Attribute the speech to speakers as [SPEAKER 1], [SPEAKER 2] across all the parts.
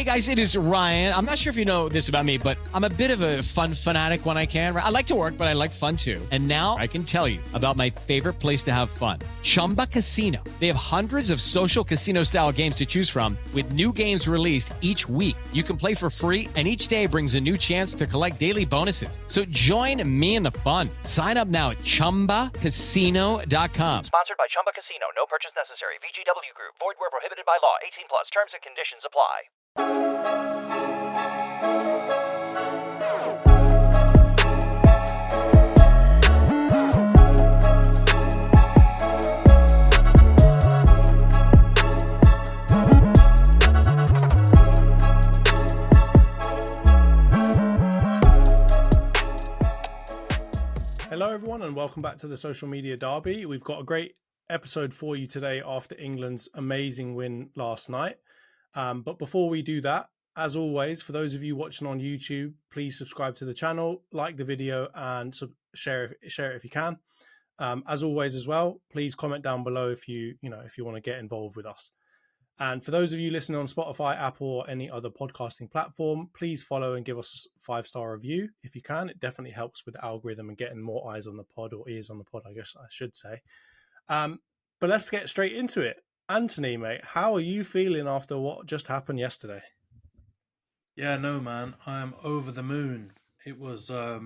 [SPEAKER 1] Hey guys, it is Ryan. I'm not sure if you know this about me, but I'm a bit of a fun fanatic when I can. I like to work, but I like fun too. And now I can tell you about my favorite place to have fun. Chumba Casino. They have hundreds of social casino style games to choose from with new games released each week. You can play for free and each day brings a new chance to collect daily bonuses. So join me in the fun. Sign up now at ChumbaCasino.com.
[SPEAKER 2] Sponsored by Chumba Casino. No purchase necessary. VGW Group. Void where prohibited by law. 18 plus. Terms and conditions apply.
[SPEAKER 3] Hello everyone and welcome back to the Social Media Derby. We've got a great episode for you today after England's amazing win last night. But before we do that, as always, for those of you watching on YouTube, please subscribe to the channel, like the video and share it if you can. As always as well, please comment down below if you want to get involved with us. And for those of you listening on Spotify, Apple, or any other podcasting platform, please follow and give us a 5-star review if you can. It definitely helps with the algorithm and getting more eyes on the pod, or ears on the pod, I guess I should say. But let's get straight into it. Antony, mate, how are you feeling after what just happened yesterday?
[SPEAKER 4] Yeah, no, man, I'm over the moon. It was, I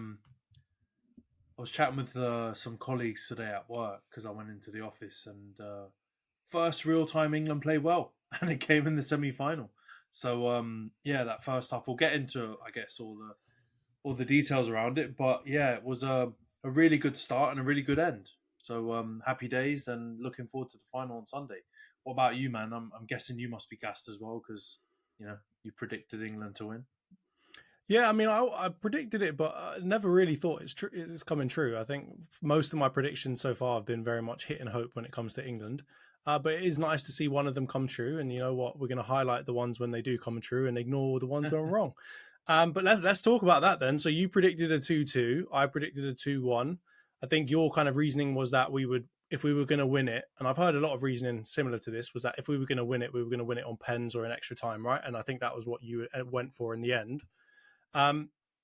[SPEAKER 4] was chatting with some colleagues today at work because I went into the office and first real time England played well. And it came in the semi-final. So yeah, that first half, we'll get into, I guess, all the details around it. But yeah, it was a really good start and a really good end. So happy days and looking forward to the final on Sunday. What about you, man? I'm guessing you must be gassed as well because you predicted England to win.
[SPEAKER 3] Yeah, I mean, I predicted it, but I never really thought it's coming true. I think most of my predictions so far have been very much hit and hope when it comes to England. But it is nice to see one of them come true. And you know what? We're going to highlight the ones when they do come true and ignore the ones going wrong. But let's talk about that then. So you predicted a 2-2. I predicted a 2-1. I think your kind of reasoning was that if we were going to win it, and I've heard a lot of reasoning similar to this, was that if we were going to win it, we were going to win it on pens or in extra time, right? And I think that was what you went for in the end.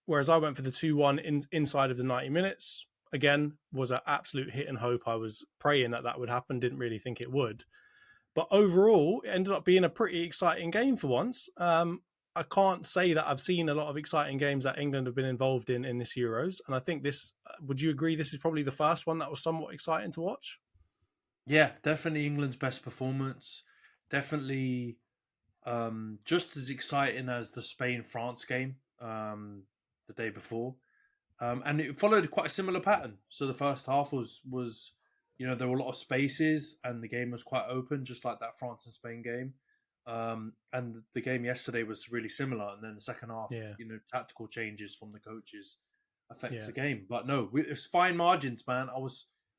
[SPEAKER 3] Whereas I went for the 2-1 inside of the 90 minutes. Again, was an absolute hit and hope. I was praying that would happen. Didn't really think it would. But overall, it ended up being a pretty exciting game for once. I can't say that I've seen a lot of exciting games that England have been involved in this Euros. And I think would you agree this is probably the first one that was somewhat exciting to watch?
[SPEAKER 4] Yeah, definitely England's best performance. Definitely just as exciting as the Spain-France game the day before. And it followed quite a similar pattern. So the first half was there were a lot of spaces and the game was quite open, just like that France and Spain game. And the game yesterday was really similar. And then the second half, tactical changes from the coaches affects the game. But no, it's fine margins, man.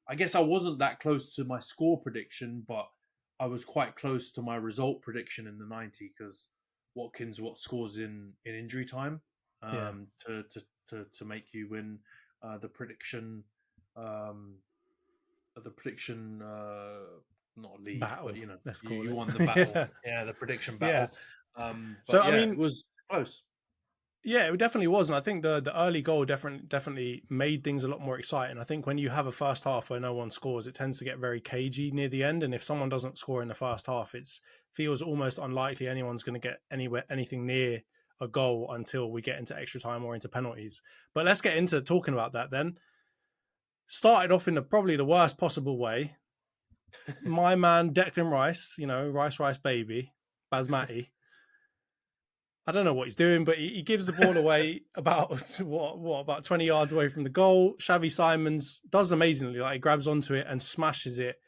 [SPEAKER 4] I guess I wasn't that close to my score prediction, but I was quite close to my result prediction in the 90 because Watkins scores in injury time to make you win the prediction. Not league,
[SPEAKER 3] battle,
[SPEAKER 4] but
[SPEAKER 3] let's call
[SPEAKER 4] you
[SPEAKER 3] it.
[SPEAKER 4] won the battle. Yeah, the prediction battle.
[SPEAKER 3] Yeah.
[SPEAKER 4] I mean, it was close.
[SPEAKER 3] Yeah, it definitely was, and I think the early goal definitely made things a lot more exciting. I think when you have a first half where no one scores, it tends to get very cagey near the end, and if someone doesn't score in the first half, it feels almost unlikely anyone's going to get anything near a goal until we get into extra time or into penalties. But let's get into talking about that then. Started off in probably the worst possible way. My man Declan Rice, Rice baby, Basmati. I don't know what he's doing, but he gives the ball away about 20 yards away from the goal. Xavi Simons does amazingly. Like, he grabs onto it and smashes it,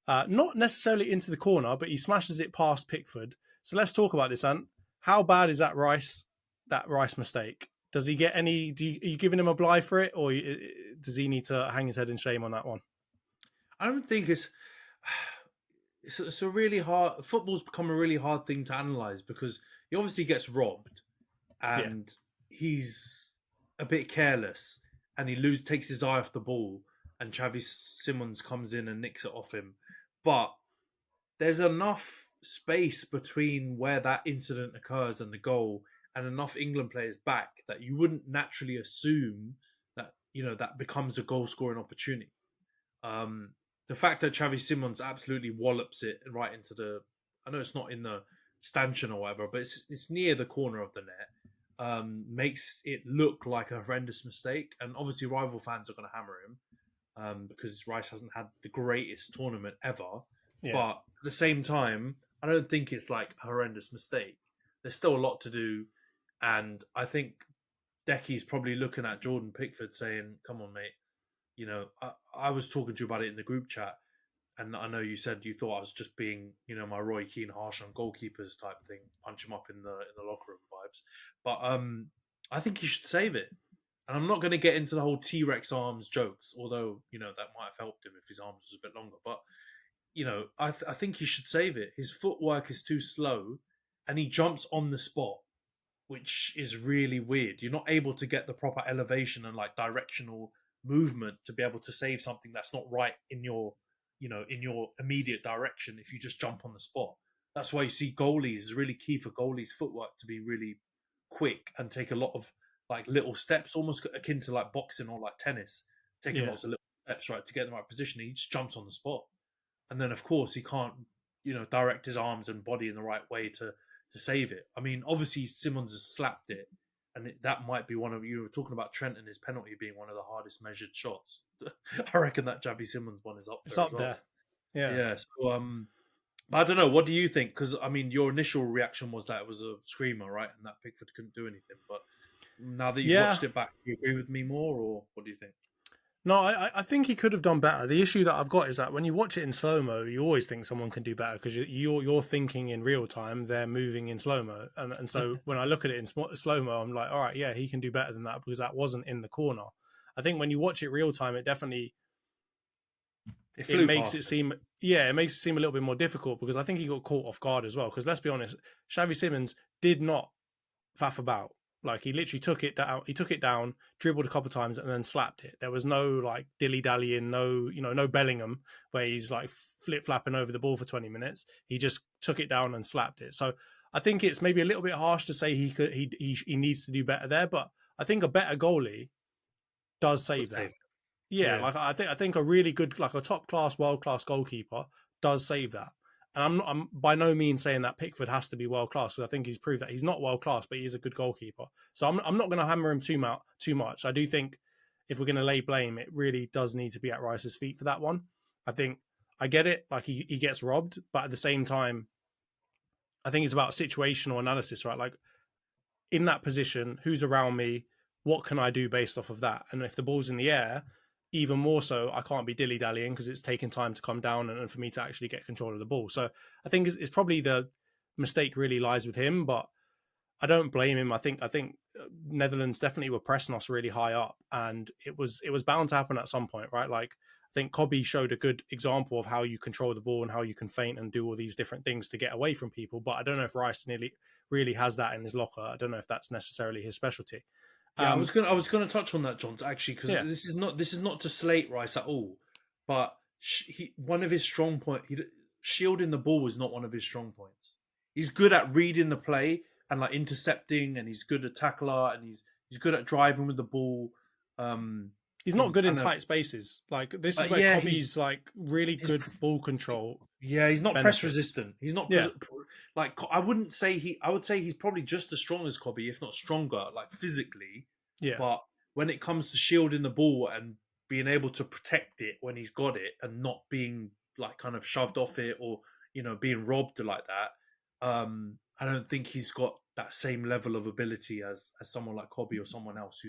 [SPEAKER 3] not necessarily into the corner, but he smashes it past Pickford. So let's talk about this, Ant. How bad is that Rice mistake? Does he get any? Are you giving him a bly for it, or does he need to hang his head in shame on that one?
[SPEAKER 4] I don't think it's a really hard. Football's become a really hard thing to analyze because he obviously gets robbed, and he's a bit careless, and he takes his eye off the ball, and Xavi Simons comes in and nicks it off him. But there's enough space between where that incident occurs and the goal, and enough England players back that you wouldn't naturally assume that that becomes a goal scoring opportunity. The fact that Xavi Simons absolutely wallops it right into I know it's not in the stanchion or whatever, but it's near the corner of the net, makes it look like a horrendous mistake. And obviously rival fans are going to hammer him because Rice hasn't had the greatest tournament ever. Yeah. But at the same time, I don't think it's like a horrendous mistake. There's still a lot to do. And I think Decky's probably looking at Jordan Pickford saying, come on, mate. I was talking to you about it in the group chat, and I know you said you thought I was just being, my Roy Keane harsh on goalkeepers type thing, punch him up in the locker room vibes. But I think he should save it. And I'm not going to get into the whole T-Rex arms jokes, although, that might have helped him if his arms was a bit longer. But, I think he should save it. His footwork is too slow, and he jumps on the spot, which is really weird. You're not able to get the proper elevation and like directional movement to be able to save something that's not right in your immediate direction if you just jump on the spot. That's why you see goalies is really key for goalies' footwork to be really quick and take a lot of like little steps, almost akin to like boxing or like tennis, taking lots of little steps, right, to get in the right position. He just jumps on the spot. And then of course he can't, direct his arms and body in the right way to save it. I mean, obviously Simons has slapped it. And that might be you were talking about Trent and his penalty being one of the hardest measured shots. I reckon that Xavi Simons one is up there.
[SPEAKER 3] It's up there. Yeah.
[SPEAKER 4] Yeah. So, but I don't know. What do you think? Because, I mean, your initial reaction was that it was a screamer, right? And that Pickford couldn't do anything. But now that you've watched it back, do you agree with me more, or what do you think?
[SPEAKER 3] No, I think he could have done better. The issue that I've got is that when you watch it in slow-mo, you always think someone can do better because you're thinking in real time, they're moving in slow-mo. And so when I look at it in slow-mo, I'm like, all right, yeah, he can do better than that because that wasn't in the corner. I think when you watch it real time, it definitely it makes it seem a little bit more difficult because I think he got caught off guard as well. Because let's be honest, Xavi Simons did not faff about. Like he literally took it down. He took it down, dribbled a couple of times, and then slapped it. There was no like dilly dallying, no Bellingham where he's like flip flapping over the ball for 20 minutes. He just took it down and slapped it. So I think it's maybe a little bit harsh to say he needs to do better there, but I think a better goalie does save that. Yeah, like I think a really good, like a top class, world class goalkeeper does save that. And I'm by no means saying that Pickford has to be world class because I think he's proved that he's not world class, but he is a good goalkeeper. So I'm not going to hammer him too much. I do think if we're going to lay blame, it really does need to be at Rice's feet for that one. I think I get it, like he gets robbed, but at the same time, I think it's about situational analysis, right? Like in that position, who's around me? What can I do based off of that? And if the ball's in the air, even more so, I can't be dilly-dallying because it's taking time to come down and for me to actually get control of the ball. So I think it's probably the mistake really lies with him, but I don't blame him. I think Netherlands definitely were pressing us really high up, and it was bound to happen at some point, right? Like I think Kobe showed a good example of how you control the ball and how you can feint and do all these different things to get away from people. But I don't know if Rice really has that in his locker. I don't know if that's necessarily his specialty.
[SPEAKER 4] Yeah, I was gonna touch on that, John, actually, because this is not to slate Rice at all, but one of his strong points, shielding the ball is not one of his strong points. He's good at reading the play and like intercepting, and he's good at tackler, and he's good at driving with the ball.
[SPEAKER 3] He's not good in tight spaces. Like this is where Kobe's like really good ball control.
[SPEAKER 4] Yeah, he's not press resistant. He's not like I would say he's probably just as strong as Kobe, if not stronger, like physically. Yeah. But when it comes to shielding the ball and being able to protect it when he's got it and not being like kind of shoved off it or being robbed like that, I don't think he's got that same level of ability as someone like Kobe or someone else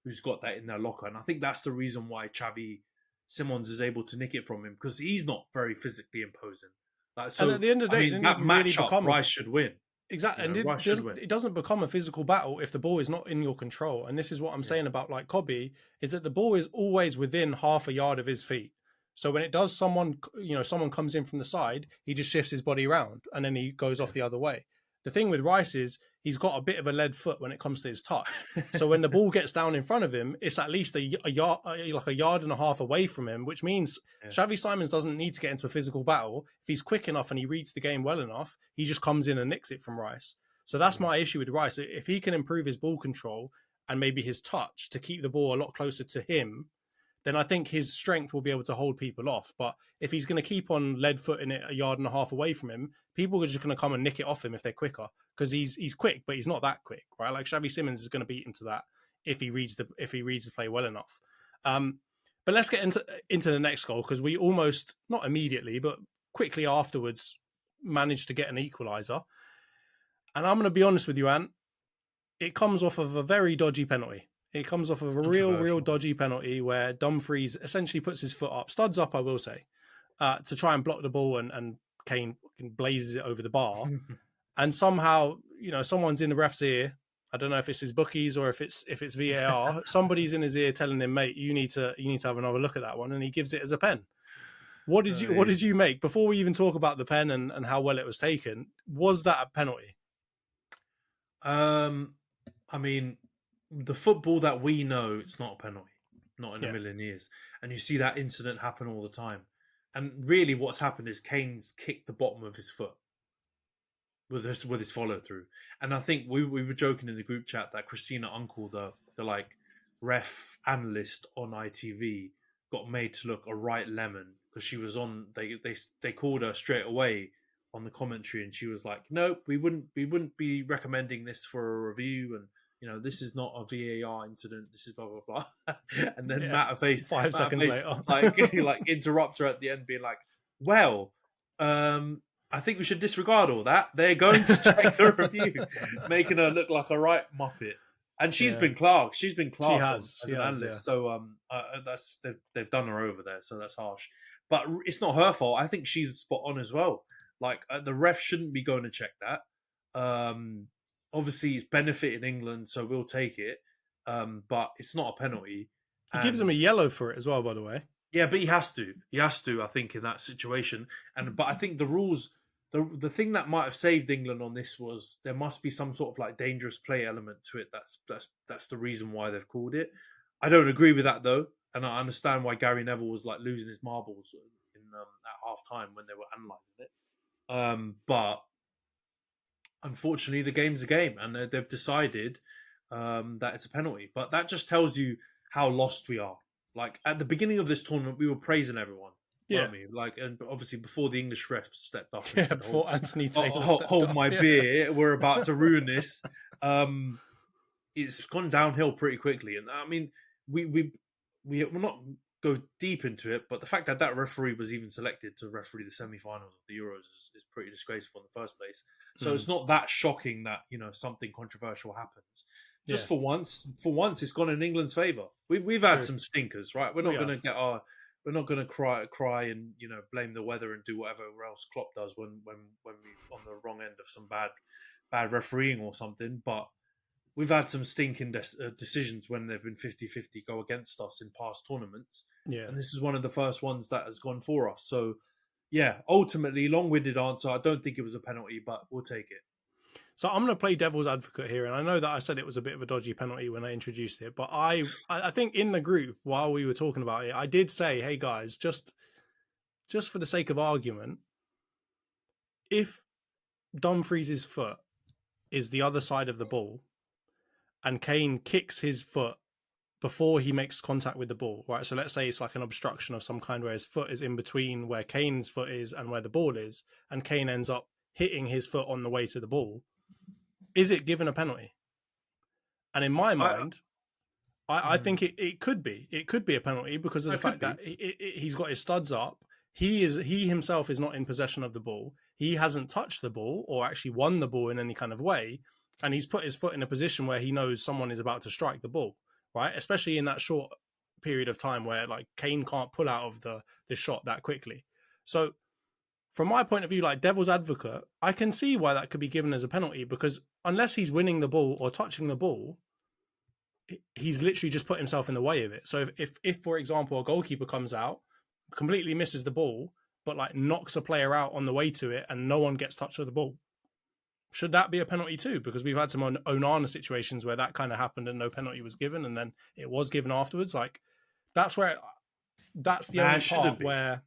[SPEAKER 4] who's got that in their locker. And I think that's the reason why Xavi Simons is able to nick it from him, because he's not very physically imposing. Like, so,
[SPEAKER 3] and at the end of the day,
[SPEAKER 4] that matchup, Rice should win.
[SPEAKER 3] Exactly. And it doesn't become a physical battle if the ball is not in your control. And this is what I'm saying about like Kobe, is that the ball is always within half a yard of his feet. So when it does, someone comes in from the side, he just shifts his body around and then he goes off the other way. The thing with Rice is he's got a bit of a lead foot when it comes to his touch. So when the ball gets down in front of him, it's at least a yard and a half away from him, which means Xavi Simons doesn't need to get into a physical battle. If he's quick enough and he reads the game well enough, he just comes in and nicks it from Rice. So that's my issue with Rice. If he can improve his ball control and maybe his touch to keep the ball a lot closer to him, then I think his strength will be able to hold people off. But if he's going to keep on lead footing it a yard and a half away from him, people are just going to come and nick it off him if they're quicker, because he's quick, but he's not that quick, right? Like Xavi Simons is going to beat into that if he reads the play well enough. But let's get into the next goal, because we almost, not immediately, but quickly afterwards, managed to get an equaliser. And I'm going to be honest with you, Ant, it comes off of a very dodgy penalty. It comes off of a real dodgy penalty where Dumfries essentially puts his foot up, studs up, I will say, to try and block the ball, and Kane blazes it over the bar. And somehow, someone's in the ref's ear. I don't know if it's his bookies or if it's VAR. Somebody's in his ear telling him, mate, you need to have another look at that one, and he gives it as a pen. What did you make, before we even talk about the pen and how well it was taken? Was that a penalty?
[SPEAKER 4] I mean, the football that we know, it's not a penalty, not in a million years. And you see that incident happen all the time. And really what's happened is Kane's kicked the bottom of his foot with his follow through. And I think we were joking in the group chat that Christina Uncle, the like ref analyst on ITV, got made to look a right lemon, because she was on, they called her straight away on the commentary, and she was like, nope, we wouldn't be recommending this for a review, and this is not a VAR incident. This is blah blah blah. And then Matt Face
[SPEAKER 3] 5 seconds later,
[SPEAKER 4] like interrupts her at the end, being like, "Well, I think we should disregard all that. They're going to check the review," making her look like a right muppet. And she's been class. She's been class as an analyst. So that's they've done her over there. So that's harsh. But it's not her fault. I think she's spot on as well. Like the ref shouldn't be going to check that. Obviously, it's benefited England, so we'll take it. But it's not a penalty.
[SPEAKER 3] He gives him a yellow for it as well, by the way.
[SPEAKER 4] Yeah, but he has to. He has to, I think, in that situation. But I think the rules, the thing that might have saved England on this was there must be some sort of like dangerous play element to it. That's the reason why they've called it. I don't agree with that though, and I understand why Gary Neville was like losing his marbles at half time when they were analysing it. But unfortunately, the game's a game, and they've decided that it's a penalty. But that just tells you how lost we are. Like at the beginning of this tournament, we were praising everyone, weren't we? Like, and obviously before the English refs stepped up, and said,
[SPEAKER 3] before Antony Taylor
[SPEAKER 4] hold my beer, we're about to ruin this. It's gone downhill pretty quickly, and I mean, we will not go deep into it, but the fact that referee was even selected to referee the semi-finals of the Euros is pretty disgraceful in the first place. So it's not that shocking that something controversial happens. Just for once, it's gone in England's favour. We've had some stinkers, right? We're not going to cry and blame the weather and do whatever else Klopp does when we on the wrong end of some bad refereeing or something. But we've had some stinking decisions when they've been 50-50 go against us in past tournaments. Yeah. And this is one of the first ones that has gone for us. So, yeah, ultimately, long-winded answer. I don't think it was a penalty, but we'll take it.
[SPEAKER 3] So I'm going to play devil's advocate here. And I know that I said it was a bit of a dodgy penalty when I introduced it. But I think in the group, while we were talking about it, I did say, hey, guys, just for the sake of argument, if Dumfries' foot is the other side of the ball, and Kane kicks his foot before he makes contact with the ball, right? So let's say it's like an obstruction of some kind where his foot is in between where Kane's foot is and where the ball is, and Kane ends up hitting his foot on the way to the ball. Is it given a penalty? And in my mind, I think it could be. It could be a penalty because of the fact that he's got his studs up. He himself is not in possession of the ball. He hasn't touched the ball or actually won the ball in any kind of way. And he's put his foot in a position where he knows someone is about to strike the ball, right? Especially in that short period of time where like Kane can't pull out of the shot that quickly. So from my point of view, like devil's advocate, I can see why that could be given as a penalty, because unless he's winning the ball or touching the ball, he's literally just put himself in the way of it. So if for example, a goalkeeper comes out, completely misses the ball, but like knocks a player out on the way to it and no one gets touch of the ball, should that be a penalty too? Because we've had some Onana situations where that kind of happened and no penalty was given, and then it was given afterwards. Like that's the only part where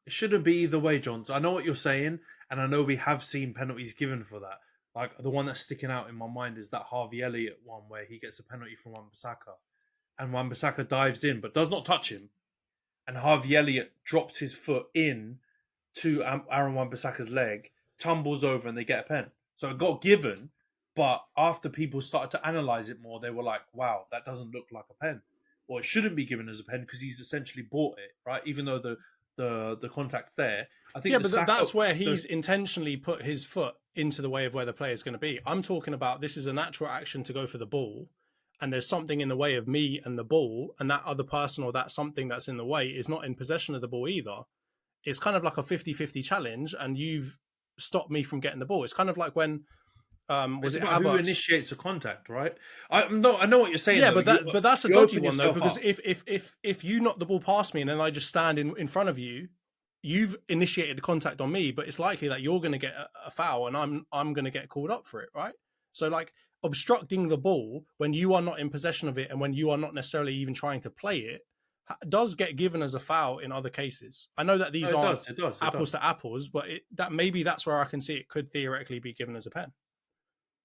[SPEAKER 4] it shouldn't be either way, John. So I know what you're saying, and I know we have seen penalties given for that. Like the one that's sticking out in my mind is that Harvey Elliott one where he gets a penalty from Wan-Bissaka, and Wan-Bissaka dives in but does not touch him, and Harvey Elliott drops his foot in to Aaron Wan-Bissaka's leg, tumbles over, and they get a pen. So it got given, but after people started to analyze it more, they were like, "Wow, that doesn't look like a pen." Or it shouldn't be given as a pen because he's essentially bought it, right? Even though the contact's there. I think
[SPEAKER 3] that's where he's intentionally put his foot into the way of where the player is going to be. I'm talking about this is a natural action to go for the ball, and there's something in the way of me and the ball, and that other person or that something that's in the way is not in possession of the ball either. It's kind of like a 50-50 challenge, and you've stopped me from getting the ball. It's kind of like when
[SPEAKER 4] was it who initiates a contact, right? I know what you're saying.
[SPEAKER 3] Yeah, but that's a dodgy one though, because if you knock the ball past me and then I just stand in front of you, you've initiated the contact on me, but it's likely that you're going to get a foul and I'm going to get called up for it, right? So like obstructing the ball when you are not in possession of it and when you are not necessarily even trying to play it does get given as a foul in other cases. I know that these aren't apples to apples, but that's where I can see it could theoretically be given as a pen.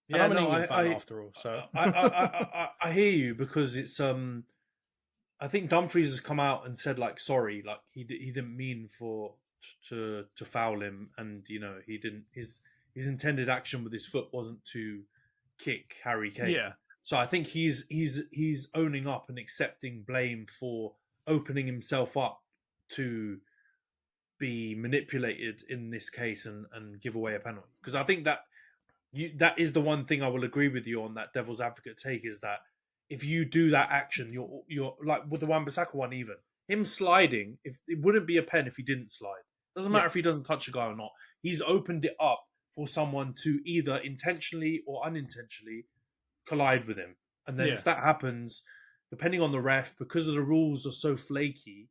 [SPEAKER 3] And I'm an England fan after all, so
[SPEAKER 4] I hear you because it's I think Dumfries has come out and said like sorry, like he didn't mean to foul him, and you know he didn't his intended action with his foot wasn't to kick Harry Kane.
[SPEAKER 3] Yeah.
[SPEAKER 4] So I think he's owning up and accepting blame for opening himself up to be manipulated in this case and give away a penalty, because I think that that is the one thing I will agree with you on, that devil's advocate take, is that if you do that action, you're like with the Wan-Bissaka one, even him sliding, if it wouldn't be a pen if he didn't slide. Doesn't matter if he doesn't touch a guy or not. He's opened it up for someone to either intentionally or unintentionally collide with him. And then if that happens, depending on the ref, because of the rules are so flaky,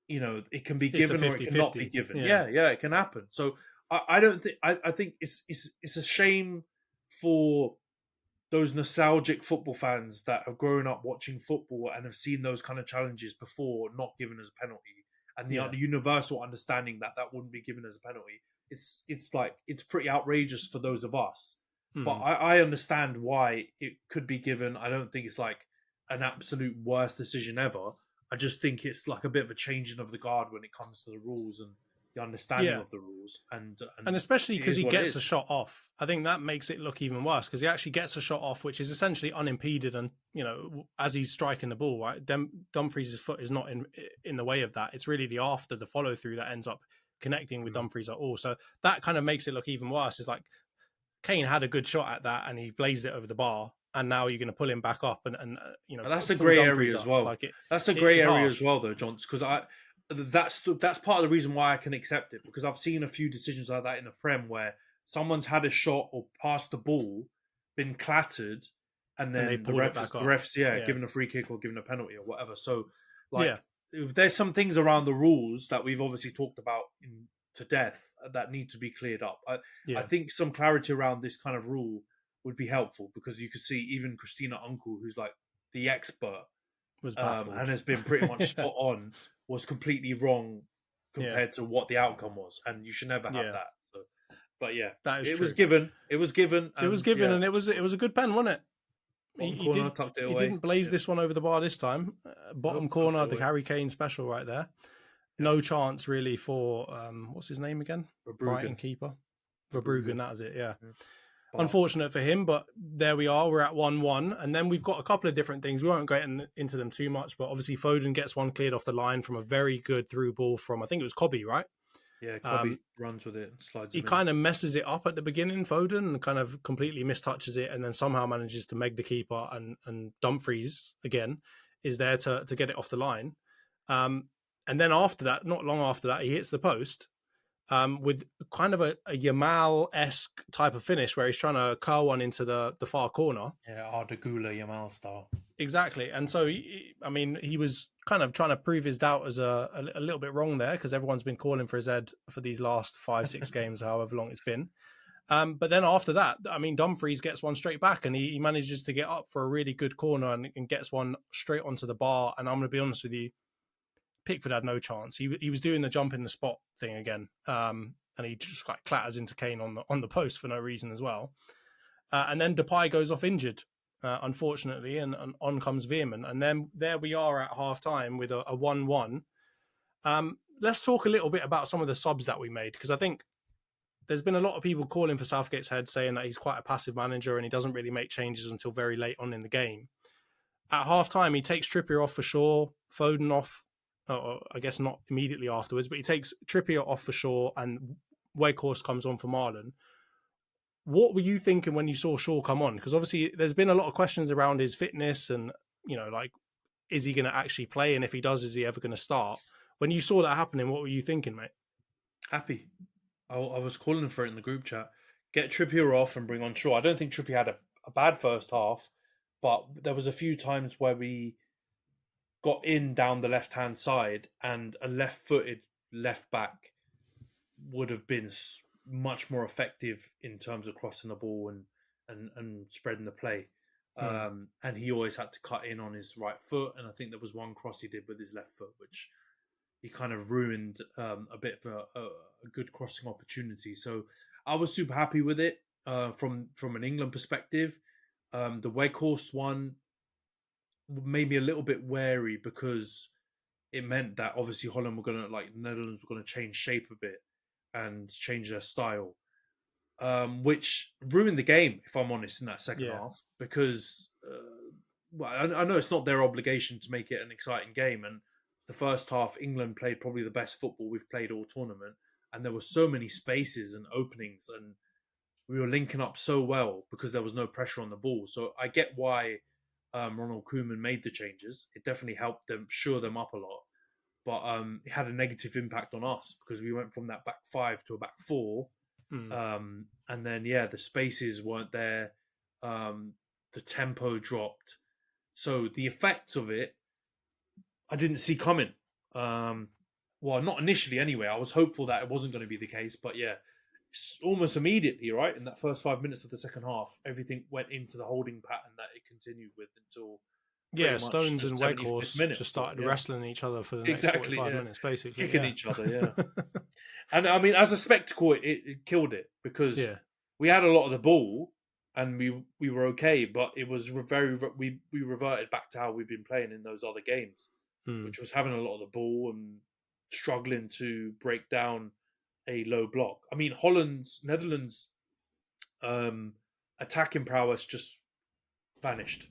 [SPEAKER 4] you know, it can be given or it cannot be given. Yeah, it can happen. So I don't think I think it's a shame for those nostalgic football fans that have grown up watching football and have seen those kind of challenges before not given as a penalty, and the universal understanding that wouldn't be given as a penalty. It's like it's pretty outrageous for those of us. But I understand why it could be given. I don't think it's like an absolute worst decision ever. I just think it's like a bit of a changing of the guard when it comes to the rules and the understanding of the rules, and
[SPEAKER 3] especially because he gets a shot off. I think that makes it look even worse because he actually gets a shot off, which is essentially unimpeded, and you know, as he's striking the ball, right, Dumfries' foot is not in the way of that. It's really the follow through that ends up connecting with Dumfries at all. So that kind of makes it look even worse. It's like Kane had a good shot at that and he blazed it over the bar, and now you're going to pull him back up and you know,
[SPEAKER 4] but that's a grey area as well. That's a grey area as well, though, John, because that's part of the reason why I can accept it, because I've seen a few decisions like that in the Prem where someone's had a shot or passed the ball, been clattered, and then the refs given a free kick or given a penalty or whatever. So there's some things around the rules that we've obviously talked about to death that need to be cleared up. I think some clarity around this kind of rule would be helpful, because you could see even Christina Uncle, who's like the expert,
[SPEAKER 3] was baffled
[SPEAKER 4] and has been pretty much spot on, was completely wrong compared to what the outcome was, and you should never have that. So, but
[SPEAKER 3] that is
[SPEAKER 4] it
[SPEAKER 3] true.
[SPEAKER 4] was given. It was given.
[SPEAKER 3] And it was a good pen, wasn't it? He didn't blaze this one over the bar this time. Bottom corner, the Harry Kane special right there. No chance really for what's his name again? Brighton keeper. Verbruggen, that was it. Yeah. Unfortunate for him, but there we are. We're at 1-1, and then we've got a couple of different things. We won't go into them too much, but obviously Foden gets one cleared off the line from a very good through ball from, I think it was Cobby, right?
[SPEAKER 4] Yeah, Cobby runs with it, slides.
[SPEAKER 3] He kind of messes it up at the beginning, Foden, and kind of completely mistouches it, and then somehow manages to meg the keeper, and Dumfries again is there to get it off the line. And then after that, not long after that, he hits the post. With kind of a Yamal-esque type of finish where he's trying to curl one into the far corner.
[SPEAKER 4] Yeah, Arda Güler Yamal style.
[SPEAKER 3] Exactly. And so, he was kind of trying to prove his doubt as a little bit wrong there, because everyone's been calling for his head for these last 5-6 games, however long it's been. But then after that, I mean, Dumfries gets one straight back, and he manages to get up for a really good corner and gets one straight onto the bar. And I'm going to be honest with you, Pickford had no chance. He was doing the jump in the spot thing again, and he just like clatters into Kane on the post for no reason as well. And then Depay goes off injured, unfortunately, and on comes Veerman. And then there we are at half time with a 1-1. Let's talk a little bit about some of the subs that we made, because I think there's been a lot of people calling for Southgate's head, saying that he's quite a passive manager and he doesn't really make changes until very late on in the game. At half time, he takes Trippier off for sure, Foden off, or I guess not immediately afterwards, but he takes Trippier off for sure, and Weghorst comes on for Marlon. What were you thinking when you saw Shaw come on? Because obviously there's been a lot of questions around his fitness and, you know, like, is he going to actually play? And if he does, is he ever going to start? When you saw that happening, what were you thinking, mate?
[SPEAKER 4] Happy. I was calling for it in the group chat. Get Trippier off and bring on Shaw. I don't think Trippier had a bad first half, but there was a few times where we got in down the left-hand side and a left-footed left back would have been much more effective in terms of crossing the ball and spreading the play. And he always had to cut in on his right foot. And I think there was one cross he did with his left foot, which he kind of ruined a bit of a good crossing opportunity. So I was super happy with it from an England perspective. The Weghorst one made me a little bit wary because it meant that obviously Holland were going to, like, Netherlands were going to change shape a bit and change their style, which ruined the game, if I'm honest, in that second half. Because, well, I know it's not their obligation to make it an exciting game, and the first half, England played probably the best football we've played all tournament, and there were so many spaces and openings, and we were linking up so well because there was no pressure on the ball. So I get why Ronald Koeman made the changes. It definitely helped them shore them up a lot. But it had a negative impact on us because we went from that back five to a back four. And then, the spaces weren't there. The tempo dropped. So the effects of it, I didn't see coming. Well, not initially anyway. I was hopeful that it wasn't going to be the case. But almost immediately, right, in that first 5 minutes of the second half, everything went into the holding pattern that it continued with until...
[SPEAKER 3] Stones and Weghorst just started wrestling each other for the next 45 minutes, basically.
[SPEAKER 4] Kicking each other, And I mean, as a spectacle, it killed it because we had a lot of the ball and we were okay, but it was we reverted back to how we've been playing in those other games, which was having a lot of the ball and struggling to break down a low block. I mean, Netherlands' attacking prowess just vanished.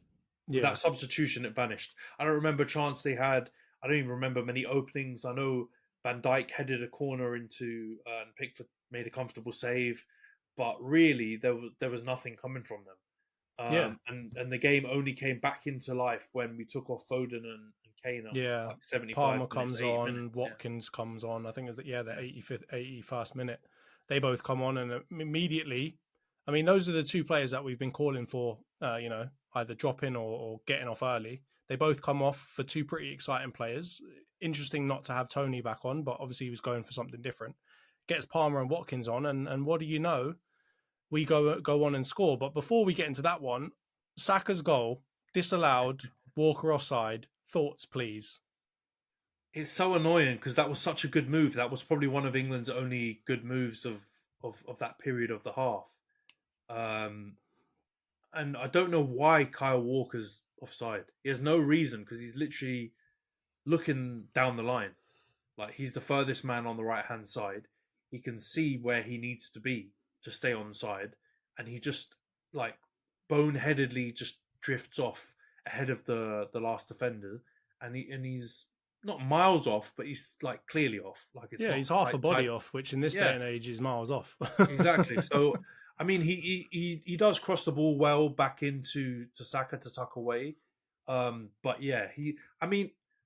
[SPEAKER 4] That substitution, it vanished. I don't remember a chance they had. I don't even remember many openings. I know Van Dijk headed a corner into and Pickford made a comfortable save, but really there was nothing coming from them. And the game only came back into life when we took off Foden and Kane. Like 75
[SPEAKER 3] Palmer comes on, Watkins comes on. I think it's the 81st minute. They both come on, and immediately, I mean, those are the two players that we've been calling for. Either dropping or getting off early. They both come off for two pretty exciting players. Interesting not to have Tony back on, but obviously he was going for something different. Gets Palmer and Watkins on, and what do you know? We go on and score. But before we get into that one, Saka's goal, disallowed, Walker offside. Thoughts, please?
[SPEAKER 4] It's so annoying because that was such a good move. That was probably one of England's only good moves of that period of the half. And I don't know why Kyle Walker's offside. He has no reason because he's literally looking down the line. Like, he's the furthest man on the right-hand side. He can see where he needs to be to stay on side. And he just, like, boneheadedly just drifts off ahead of the last defender. And he's not miles off, but he's, like, clearly off. Like, it's
[SPEAKER 3] he's half a body off, which in this day and age is miles off.
[SPEAKER 4] Exactly. So... I mean, he does cross the ball well back into Saka to tuck away. But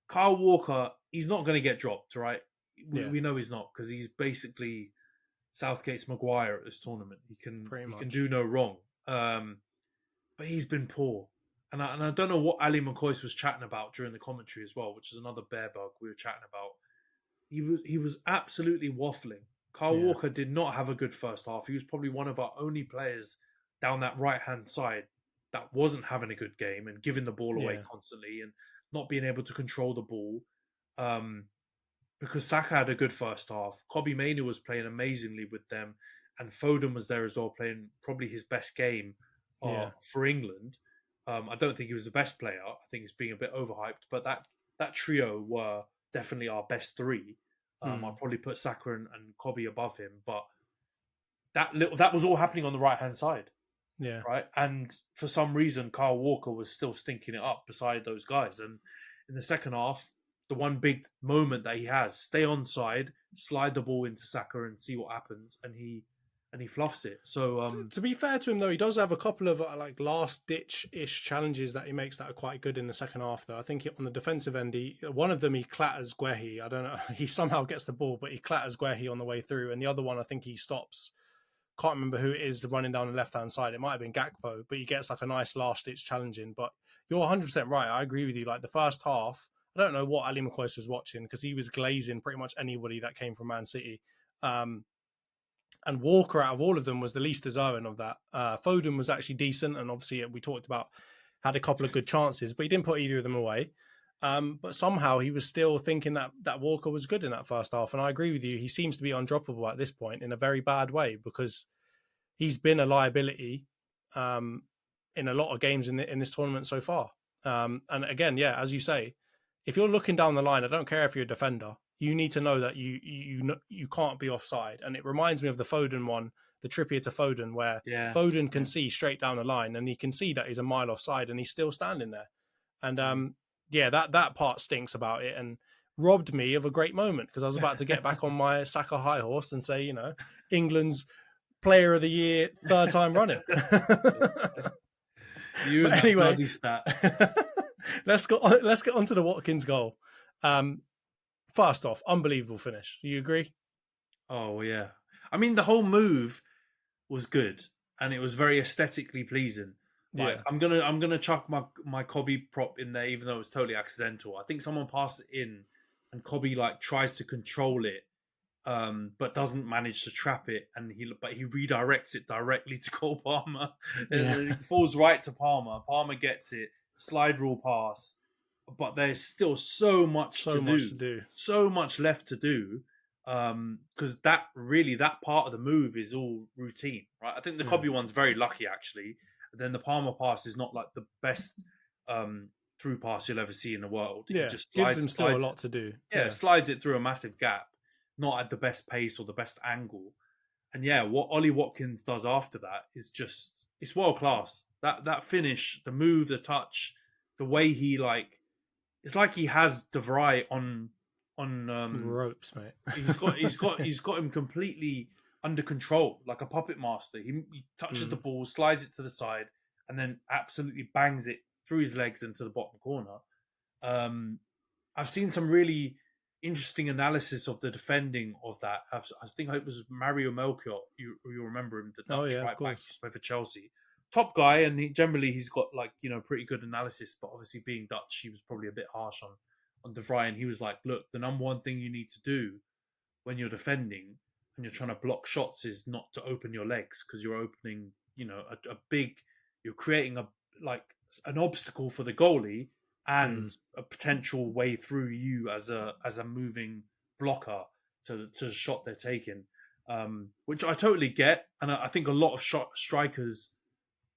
[SPEAKER 4] Kyle Walker, he's not going to get dropped, right? We know he's not because he's basically Southgate's Maguire at this tournament. He can do no wrong. But he's been poor. And I don't know what Ali McCoy was chatting about during the commentary as well, which is another bear bug we were chatting about. He was absolutely waffling Kyle
[SPEAKER 3] Yeah.
[SPEAKER 4] Walker did not have a good first half. He was probably one of our only players down that right-hand side that wasn't having a good game and giving the ball away
[SPEAKER 3] Yeah.
[SPEAKER 4] constantly and not being able to control the ball. Because Saka had a good first half. Kobbie Mainoo was playing amazingly with them, and Foden was there as well, playing probably his best game
[SPEAKER 3] Yeah.
[SPEAKER 4] for England. I don't think he was the best player. I think he's being a bit overhyped, but that trio were definitely our best three. I'll probably put Saka and Kobbie above him, but that was all happening on the right hand side,
[SPEAKER 3] Yeah.
[SPEAKER 4] right? And for some reason, Kyle Walker was still stinking it up beside those guys. And in the second half, the one big moment that he has, stay onside, slide the ball into Saka and see what happens, and he fluffs it. So
[SPEAKER 3] To be fair to him, though, he does have a couple of like last ditch ish challenges that he makes that are quite good in the second half. Though I think on the defensive end, one of them he clatters Guehi. I don't know, he somehow gets the ball, but he clatters Guehi on the way through, and the other one I think he stops. Can't remember who it is running down the left hand side. It might have been Gakpo, but he gets like a nice last ditch challenge in. But you're 100% right. I agree with you. Like the first half, I don't know what Ali McCoy was watching because he was glazing pretty much anybody that came from Man City. And Walker, out of all of them, was the least deserving of that. Foden was actually decent, and obviously we talked about had a couple of good chances, but he didn't put either of them away. But somehow he was still thinking that Walker was good in that first half. And I agree with you. He seems to be undroppable at this point in a very bad way because he's been a liability in a lot of games in this tournament so far. And again, yeah, as you say, if you're looking down the line, I don't care if you're a defender, you need to know that you can't be offside. And it reminds me of the Foden one, the Trippier to Foden, where Foden can see straight down the line and he can see that he's a mile offside and he's still standing there. And that part stinks about it and robbed me of a great moment because I was about to get back on my Saka high horse and say, England's Player of the Year, third time running.
[SPEAKER 4] You
[SPEAKER 3] but anyway,
[SPEAKER 4] bloody stat.
[SPEAKER 3] let's get onto the Watkins goal. First off, unbelievable finish. Do you agree?
[SPEAKER 4] Oh yeah. I mean, the whole move was good and it was very aesthetically pleasing. Like, yeah. I'm gonna chuck my Kobbie prop in there, even though it was totally accidental. I think someone passed it in, and Kobbie like tries to control it, but doesn't manage to trap it, and he redirects it directly to Cole Palmer, and it falls right to Palmer. Palmer gets it, slide rule pass, but there's still so much to do, so much left to do. Because that part of the move is all routine, right? I think the Kobbie one's very lucky actually. Then the Palmer pass is not like the best through pass you'll ever see in the world.
[SPEAKER 3] Yeah,
[SPEAKER 4] it just
[SPEAKER 3] gives him still a lot to do.
[SPEAKER 4] Yeah, slides it through a massive gap, not at the best pace or the best angle. And yeah, what Ollie Watkins does after that is just, it's world class. That finish, the move, the touch, the way he it's like he has De Vrij on
[SPEAKER 3] ropes, mate.
[SPEAKER 4] he's got him completely under control, like a puppet master. He touches the ball, slides it to the side, and then absolutely bangs it through his legs into the bottom corner. I've seen some really interesting analysis of the defending of that. I think it was Mario Melchior. You remember him, the Dutch right back, he played for Chelsea. Top guy, and he's got pretty good analysis. But obviously, being Dutch, he was probably a bit harsh on De Vrij, and he was like, "Look, the number one thing you need to do when you're defending and you're trying to block shots is not to open your legs because you're opening, you're creating an obstacle for the goalie and a potential way through you as a moving blocker to the shot they're taking, which I totally get, and I think a lot of strikers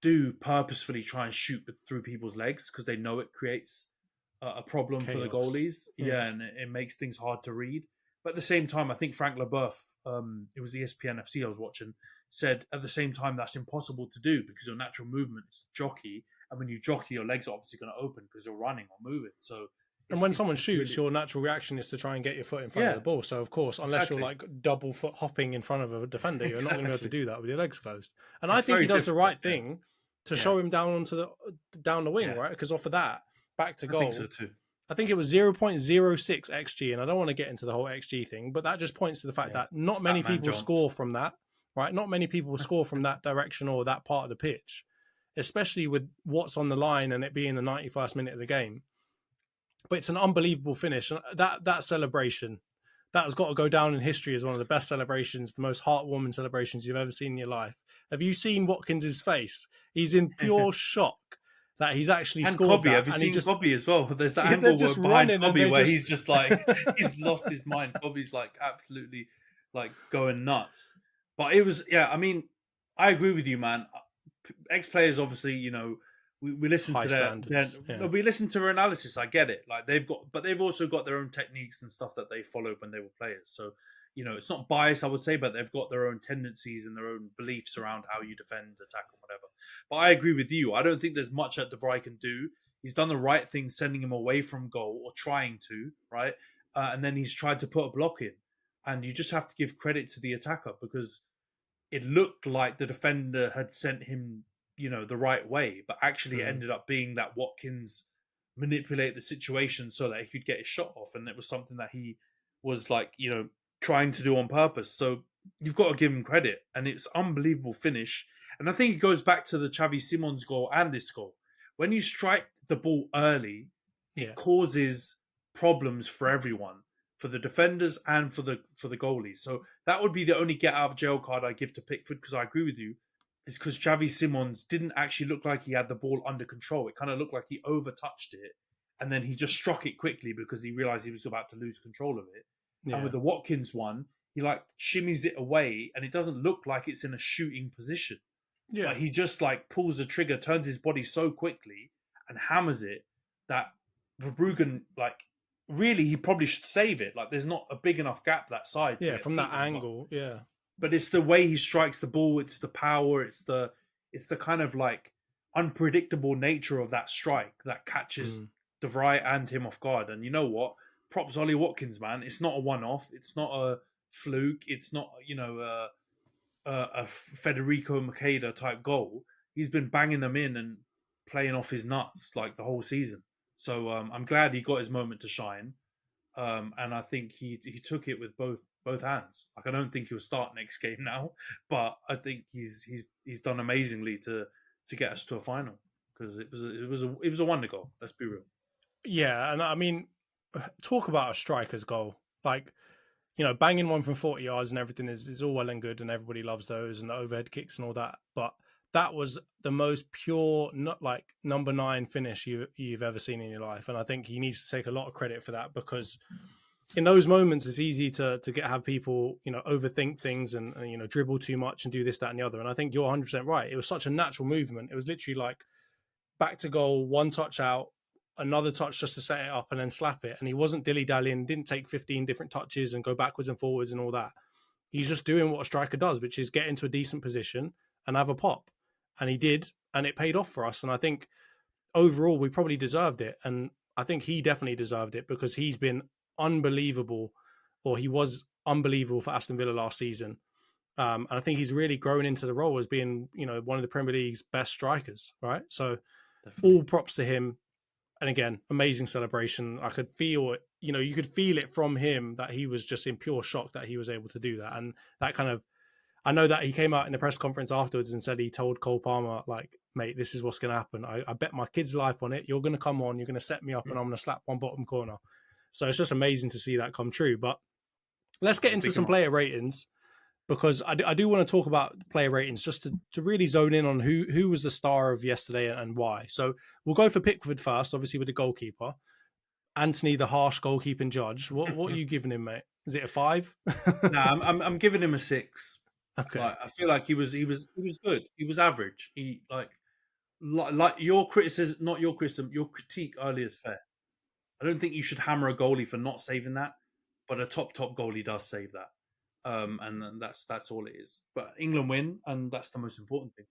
[SPEAKER 4] do purposefully try and shoot through people's legs because they know it creates a problem for the goalies. Yeah, and it makes things hard to read. But at the same time, I think Frank Leboeuf, it was ESPN FC I was watching, said at the same time that's impossible to do because your natural movement is to jockey, and when you jockey, your legs are obviously going to open because you're running or moving. So,
[SPEAKER 3] and when someone shoots, your natural reaction is to try and get your foot in front of the ball. So, of course, unless you're like double foot hopping in front of a defender, you're not going to be able to do that with your legs closed. And I think he does the right thing to show him down the wing, right? Because off of that, back to goal.
[SPEAKER 4] I think so too.
[SPEAKER 3] I think it was 0.06 XG, and I don't want to get into the whole XG thing, but that just points to the fact that not many people score from that, right? Not many people score from that direction or that part of the pitch, especially with what's on the line and it being the 91st minute of the game. But it's an unbelievable finish. And that celebration, that has got to go down in history as one of the best celebrations, the most heartwarming celebrations you've ever seen in your life. Have you seen Watkins's face? He's in pure shock that he's actually
[SPEAKER 4] And
[SPEAKER 3] scored
[SPEAKER 4] Cobby,
[SPEAKER 3] that.
[SPEAKER 4] have you
[SPEAKER 3] And he
[SPEAKER 4] seen
[SPEAKER 3] just,
[SPEAKER 4] Cobby as well? There's the
[SPEAKER 3] they're
[SPEAKER 4] angle
[SPEAKER 3] just
[SPEAKER 4] behind
[SPEAKER 3] running and
[SPEAKER 4] Cobby
[SPEAKER 3] they
[SPEAKER 4] where
[SPEAKER 3] just.
[SPEAKER 4] he's just like he's lost his mind. Cobby's like absolutely like going nuts. But it was, yeah. I mean, I agree with you, man. Ex players, obviously, we listen
[SPEAKER 3] High
[SPEAKER 4] to their
[SPEAKER 3] standards, yeah.
[SPEAKER 4] we listen to their analysis. I get it. Like but they've also got their own techniques and stuff that they followed when they were players. So it's not biased, I would say, but they've got their own tendencies and their own beliefs around how you defend, attack, or whatever. But I agree with you. I don't think there's much that De Vrij can do. He's done the right thing, sending him away from goal or trying to, right? And then he's tried to put a block in, and you just have to give credit to the attacker because it looked like the defender had sent him, the right way, but actually it ended up being that Watkins manipulate the situation so that he could get his shot off, and it was something that he was like, trying to do on purpose. So you've got to give him credit, and it's unbelievable finish. And I think it goes back to the Xavi Simons goal and this goal. When you strike the ball early, it causes problems for everyone, for the defenders and for the goalies. So that would be the only get out of jail card I give to Pickford, because I agree with you. Is because Xavi Simons didn't actually look like he had the ball under control. It kind of looked like he overtouched it, and then he just struck it quickly because he realized he was about to lose control of it. Yeah. And with the Watkins one, he like shimmies it away, and it doesn't look like it's in a shooting position. Yeah, like he just like pulls the trigger, turns his body so quickly, and hammers it that Verbruggen, like, really, he probably should save it. Like, there's not a big enough gap that side.
[SPEAKER 3] Yeah, from that angle. Yeah.
[SPEAKER 4] But it's the way he strikes the ball. It's the power. It's the kind of like unpredictable nature of that strike that catches De Vrij and him off guard. And you know what? Props Ollie Watkins, man. It's not a one-off. It's not a fluke. It's not a Federico Makeda type goal. He's been banging them in and playing off his nuts like the whole season. So I'm glad he got his moment to shine. And I think he took it with both hands. Like, I don't think he'll start next game now, but I think he's done amazingly to get us to a final, because it was a wonder goal. Let's be real.
[SPEAKER 3] Yeah, and I mean, talk about a striker's goal. Like, banging one from 40 yards and everything is all well and good, and everybody loves those and the overhead kicks and all that. But that was the most pure, not like number 9 finish you've ever seen in your life. And I think he needs to take a lot of credit for that, because in those moments it's easy to have people, overthink things and dribble too much and do this, that, and the other. And I think you're 100% right. It was such a natural movement. It was literally like back to goal, one touch out, another touch just to set it up, and then slap it. And he wasn't dilly-dallying, didn't take 15 different touches and go backwards and forwards and all that. He's just doing what a striker does, which is get into a decent position and have a pop. And he did, and it paid off for us. And I think overall we probably deserved it. And I think he definitely deserved it, because he's been unbelievable, or he was unbelievable for Aston Villa last season. And I think he's really grown into the role as being, one of the Premier League's best strikers, right? So definitely. All props to him. And again, amazing celebration. I could feel it, you could feel it from him that he was just in pure shock that he was able to do that. And that kind of, I know that he came out in the press conference afterwards and said he told Cole Palmer, like, mate, this is what's going to happen. I bet my kid's life on it. You're going to come on, you're going to set me up, and I'm going to slap one bottom corner. So it's just amazing to see that come true. But let's get into some player ratings, because I do want to talk about player ratings just to really zone in on who was the star of yesterday and why. So we'll go for Pickford first, obviously, with the goalkeeper. Anthony, the harsh goalkeeping judge. What are you giving him, mate? Is it a 5?
[SPEAKER 4] Nah, I'm giving him a 6.
[SPEAKER 3] Okay.
[SPEAKER 4] Like, I feel like he was good. He was average. He like your criticism, not your criticism, your critique earlier is fair. I don't think you should hammer a goalie for not saving that, but a top goalie does save that. And that's all it is. But England win, and that's the most important thing.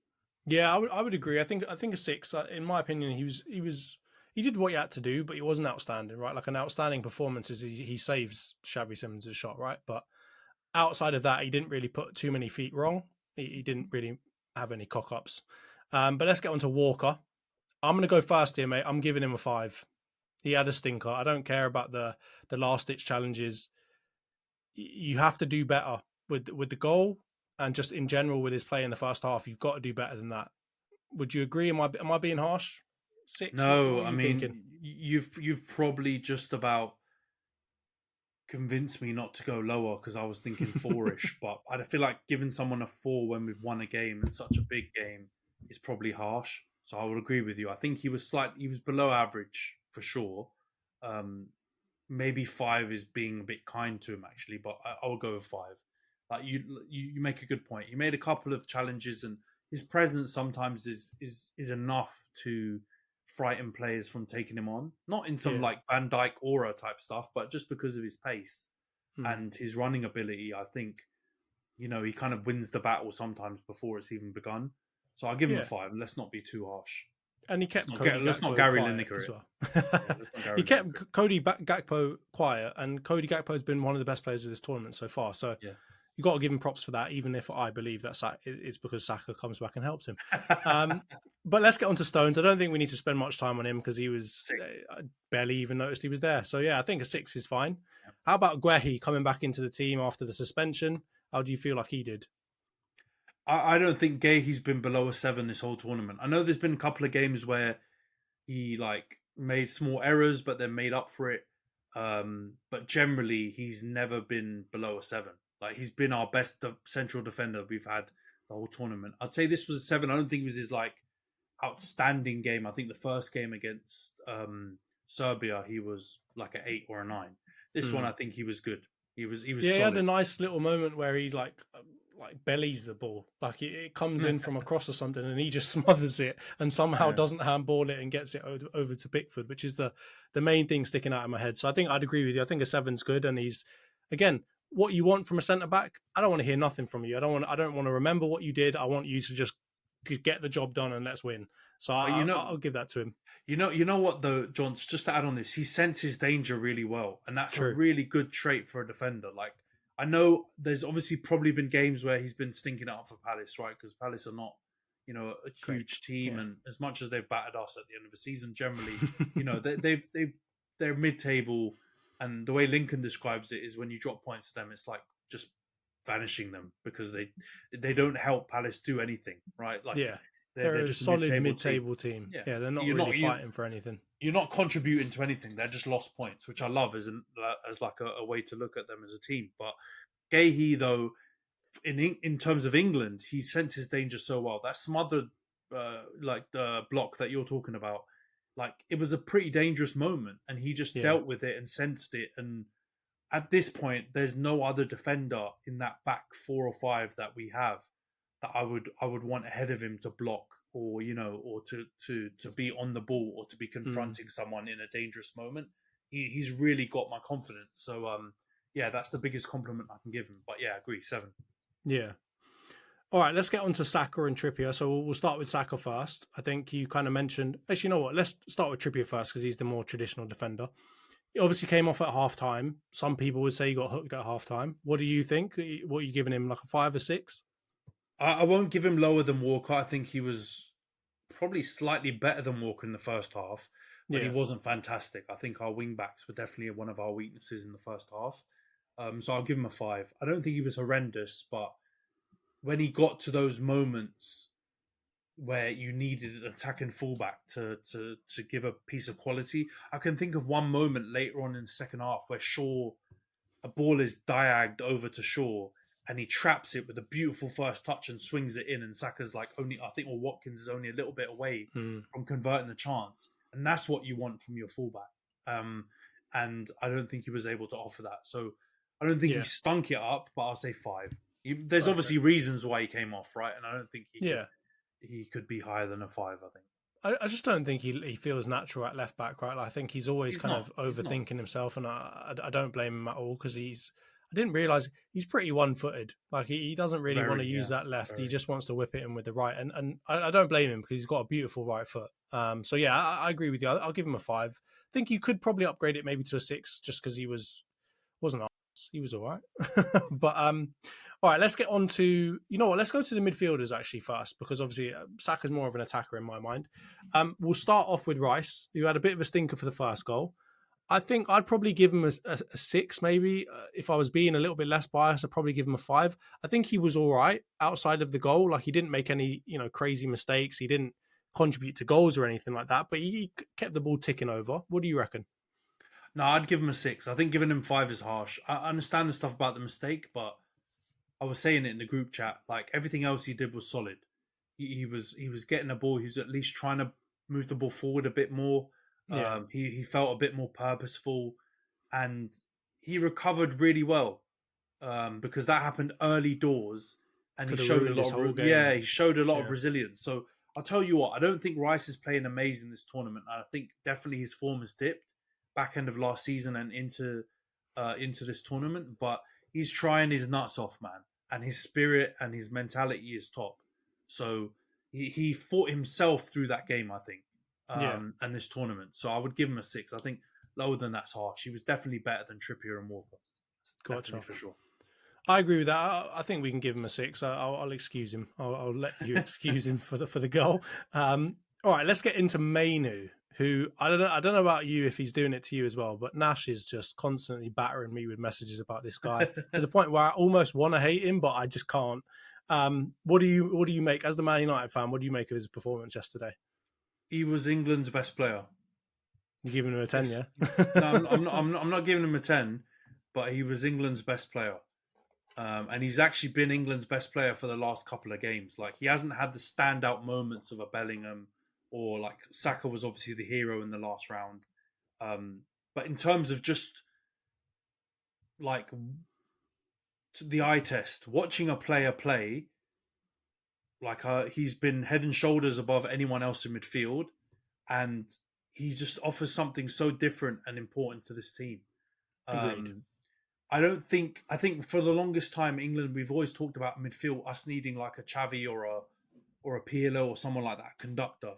[SPEAKER 3] Yeah, I would agree. I think a 6. In my opinion, he did what he had to do, but he wasn't outstanding, right? Like, an outstanding performance is he saves Xavi Simons' shot, right? But outside of that, he didn't really put too many feet wrong. He didn't really have any cock-ups. But let's get on to Walker. I'm going to go first here, mate. I'm giving him a 5. He had a stinker. I don't care about the last-ditch challenges. You have to do better with the goal, and just in general with his play in the first half. You've got to do better than that. Would you agree? Am I being harsh? 6?
[SPEAKER 4] No, I mean, you've probably just about convinced me not to go lower because I was thinking four-ish, but I feel like giving someone a 4 when we've won a game and such a big game is probably harsh. So I would agree with you. I think he was below average for sure. Maybe 5 is being a bit kind to him actually, but I'll go with 5. Like you make a good point. He made a couple of challenges, and his presence sometimes is enough to frighten players from taking him on. Not in some like Van Dijk aura type stuff, but just because of his pace and his running ability. I think he kind of wins the battle sometimes before it's even begun. So I'll give him a 5. Let's not be too harsh.
[SPEAKER 3] And he kept
[SPEAKER 4] let's not Gary Lineker
[SPEAKER 3] as well.
[SPEAKER 4] He
[SPEAKER 3] kept Cody Gakpo quiet, and Cody Gakpo has been one of the best players of this tournament so far. So you got to give him props for that, even if I believe that it's because Saka comes back and helps him. But let's get on to Stones. I don't think we need to spend much time on him because he was I barely even noticed he was there. So yeah, I think a 6 is fine. Yeah. How about Guehi coming back into the team after the suspension? How do you feel like he did?
[SPEAKER 4] I don't think Guehi's been below a 7 this whole tournament. I know there's been a couple of games where he made small errors, but then made up for it. But generally, he's never been below a 7. Like, he's been our best central defender we've had the whole tournament. I'd say this was a 7. I don't think it was his outstanding game. I think the first game against Serbia, he was like an 8 or a 9. This one, I think he was good. He was. Yeah, solid.
[SPEAKER 3] He had a nice little moment where he bellies the ball, like it comes in from across or something, and he just smothers it and somehow doesn't handball it and gets it over to Pickford, which is the main thing sticking out in my head. So I think I'd agree with you. I think a 7's good, and he's, again, what you want from a centre back. I don't want to hear nothing from you. I don't want to remember what you did. I want you to just get the job done and let's win. So I'll give that to him.
[SPEAKER 4] You know what though, John, just to add on this, he senses danger really well, and that's a really good trait for a defender. Like, I know there's obviously probably been games where he's been stinking it up for Palace, right? Because Palace are not, a huge team, and as much as they've battered us at the end of the season, generally, they're mid-table, and the way Lincoln describes it is when you drop points to them, it's like just vanishing them because they don't help Palace do anything, right? Like,
[SPEAKER 3] they're just a solid mid-table team. Yeah, they're not really fighting for anything.
[SPEAKER 4] You're not contributing to anything. They're just lost points, which I love as a way to look at them as a team. But Guehi, though, in terms of England, he senses danger so well. That smothered the block that you're talking about, it was a pretty dangerous moment, and he just dealt with it and sensed it. And at this point, there's no other defender in that back 4 or 5 that we have that I would want ahead of him to block, or or to be on the ball, or to be confronting someone in a dangerous moment. He's really got my confidence. So that's the biggest compliment I can give him. But yeah, I agree, 7.
[SPEAKER 3] Yeah. All right, let's get on to Saka and Trippier. So we'll start with Saka first. I think you kind of mentioned, actually, you know what? Let's start with Trippier first because he's the more traditional defender. He obviously came off at half-time. Some people would say he got hooked at half-time. What do you think? What are you giving him, like a 5 or 6?
[SPEAKER 4] I won't give him lower than Walker. I think he was probably slightly better than Walker in the first half, but he wasn't fantastic. I think our wing-backs were definitely one of our weaknesses in the first half. So I'll give him a 5. I don't think he was horrendous, but when he got to those moments where you needed an attacking fullback to give a piece of quality, I can think of one moment later on in the second half where a ball is diagged over to Shaw, and he traps it with a beautiful first touch and swings it in, and Saka's Watkins is only a little bit away from converting the chance. And that's what you want from your fullback. And I don't think he was able to offer that. So I don't think he stunk it up, but I'll say 5. There's obviously reasons why he came off, right? And I don't think he could be higher than a 5, I think.
[SPEAKER 3] I just don't think he feels natural at left back, right? I think he's always of overthinking himself, and I don't blame him at all because I didn't realise he's pretty one-footed. He doesn't really want to use that left. He just wants to whip it in with the right. And I don't blame him because he's got a beautiful right foot. So yeah, I agree with you. I'll give him a 5. I think you could probably upgrade it maybe to a 6 just because he wasn't arse. He was all right. But all right, let's get on to, let's go to the midfielders actually first, because obviously Saka's more of an attacker in my mind. We'll start off with Rice, who had a bit of a stinker for the first goal. I think I'd probably give him a 6, maybe. If I was being a little bit less biased, I'd probably give him a 5. I think he was all right outside of the goal. He didn't make any, crazy mistakes. He didn't contribute to goals or anything like that, but he kept the ball ticking over. What do you reckon?
[SPEAKER 4] No, I'd give him a 6. I think giving him 5 is harsh. I understand the stuff about the mistake, but I was saying it in the group chat. Like everything else he did was solid. He was getting the ball. He was at least trying to move the ball forward a bit more.
[SPEAKER 3] Yeah,
[SPEAKER 4] He felt a bit more purposeful, and he recovered really well because that happened early doors, and he
[SPEAKER 3] could have
[SPEAKER 4] showed a
[SPEAKER 3] ruined
[SPEAKER 4] lot
[SPEAKER 3] his
[SPEAKER 4] of
[SPEAKER 3] whole game.
[SPEAKER 4] yeah, he showed a lot of
[SPEAKER 3] Yeah,
[SPEAKER 4] resilience. So I'll tell you what, I don't think Rice is playing amazing this tournament. I think definitely his form has dipped back end of last season and into this tournament, but he's trying his nuts off, man, and his spirit and his mentality is top. So he fought himself through that game, I think,
[SPEAKER 3] yeah,
[SPEAKER 4] and this tournament. So I would give him a 6. I think lower than that's harsh. He was definitely better than Trippier and Walker, definitely
[SPEAKER 3] gotcha.
[SPEAKER 4] for sure.
[SPEAKER 3] I agree with that. I think we can give him a 6. I'll excuse him. I'll let you excuse him for the goal. All right, let's get into Mainu, who I don't know about you if he's doing it to you as well, but Nash is just constantly battering me with messages about this guy to the point where I almost want to hate him, but I just can't. What do you make as the Man United fan? What do you make of his performance yesterday?
[SPEAKER 4] He was England's best player.
[SPEAKER 3] You giving him a 10,
[SPEAKER 4] Yes.
[SPEAKER 3] yeah?
[SPEAKER 4] No, I'm not giving him a 10, but he was England's best player. And he's actually been England's best player for the last couple of games. Like he hasn't had the standout moments of a Bellingham or like Saka was obviously the hero in the last round. But in terms of just like the eye test, watching a player play, like he's been head and shoulders above anyone else in midfield, and he just offers something so different and important to this team.
[SPEAKER 3] Agreed.
[SPEAKER 4] Um, I think for the longest time, England, we've always talked about midfield, us needing like a Xavi or a Pirlo or someone like that, conductor.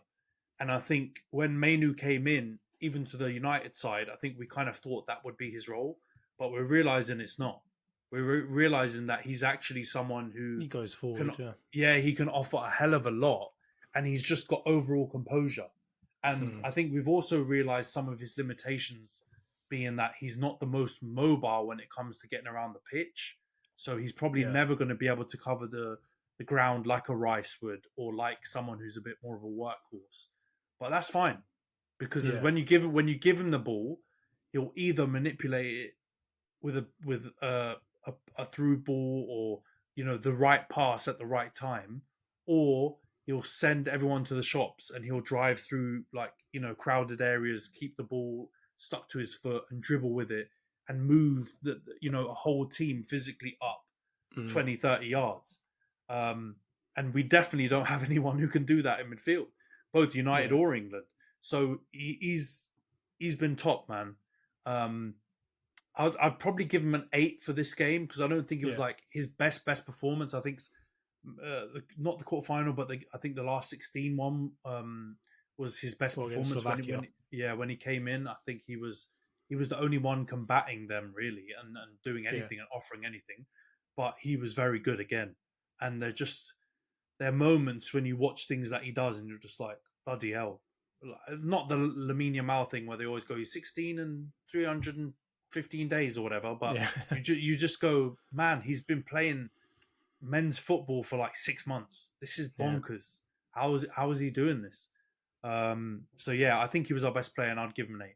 [SPEAKER 4] And I think when Mainu came in, even to the United side, I think we kind of thought that would be his role, but we're realizing it's not. We're realizing that he's actually someone who
[SPEAKER 3] He goes
[SPEAKER 4] can,
[SPEAKER 3] forward, yeah.
[SPEAKER 4] yeah, he can offer a hell of a lot, and he's just got overall composure. And I think we've also realized some of his limitations, being that he's not the most mobile when it comes to getting around the pitch. So he's probably
[SPEAKER 3] Yeah.
[SPEAKER 4] never going to be able to cover the ground like a Rice would, or like someone who's a bit more of a workhorse. But that's fine because
[SPEAKER 3] Yeah.
[SPEAKER 4] when you give him the ball, he'll either manipulate it with a through ball or the right pass at the right time, or he'll send everyone to the shops and he'll drive through like crowded areas, keep the ball stuck to his foot and dribble with it and move a whole team physically up 20, 30 yards. And we definitely don't have anyone who can do that in midfield, both United or England. So he's been top, man. I'd probably give him an 8 for this game because I don't think it was like his best performance. I think not the quarterfinal, but I think the last 16 one was his best performance when he came in. I think he was the only one combating them really and doing anything and offering anything. But he was very good again. And there are moments when you watch things that he does and you're just like, bloody hell. Not the Lamine Yamal thing where they always go, he's 16 and 315 days or whatever. But you just go, man, he's been playing men's football for like 6 months. This is bonkers. How is he doing this? So yeah, I think he was our best player and I'd give him an 8.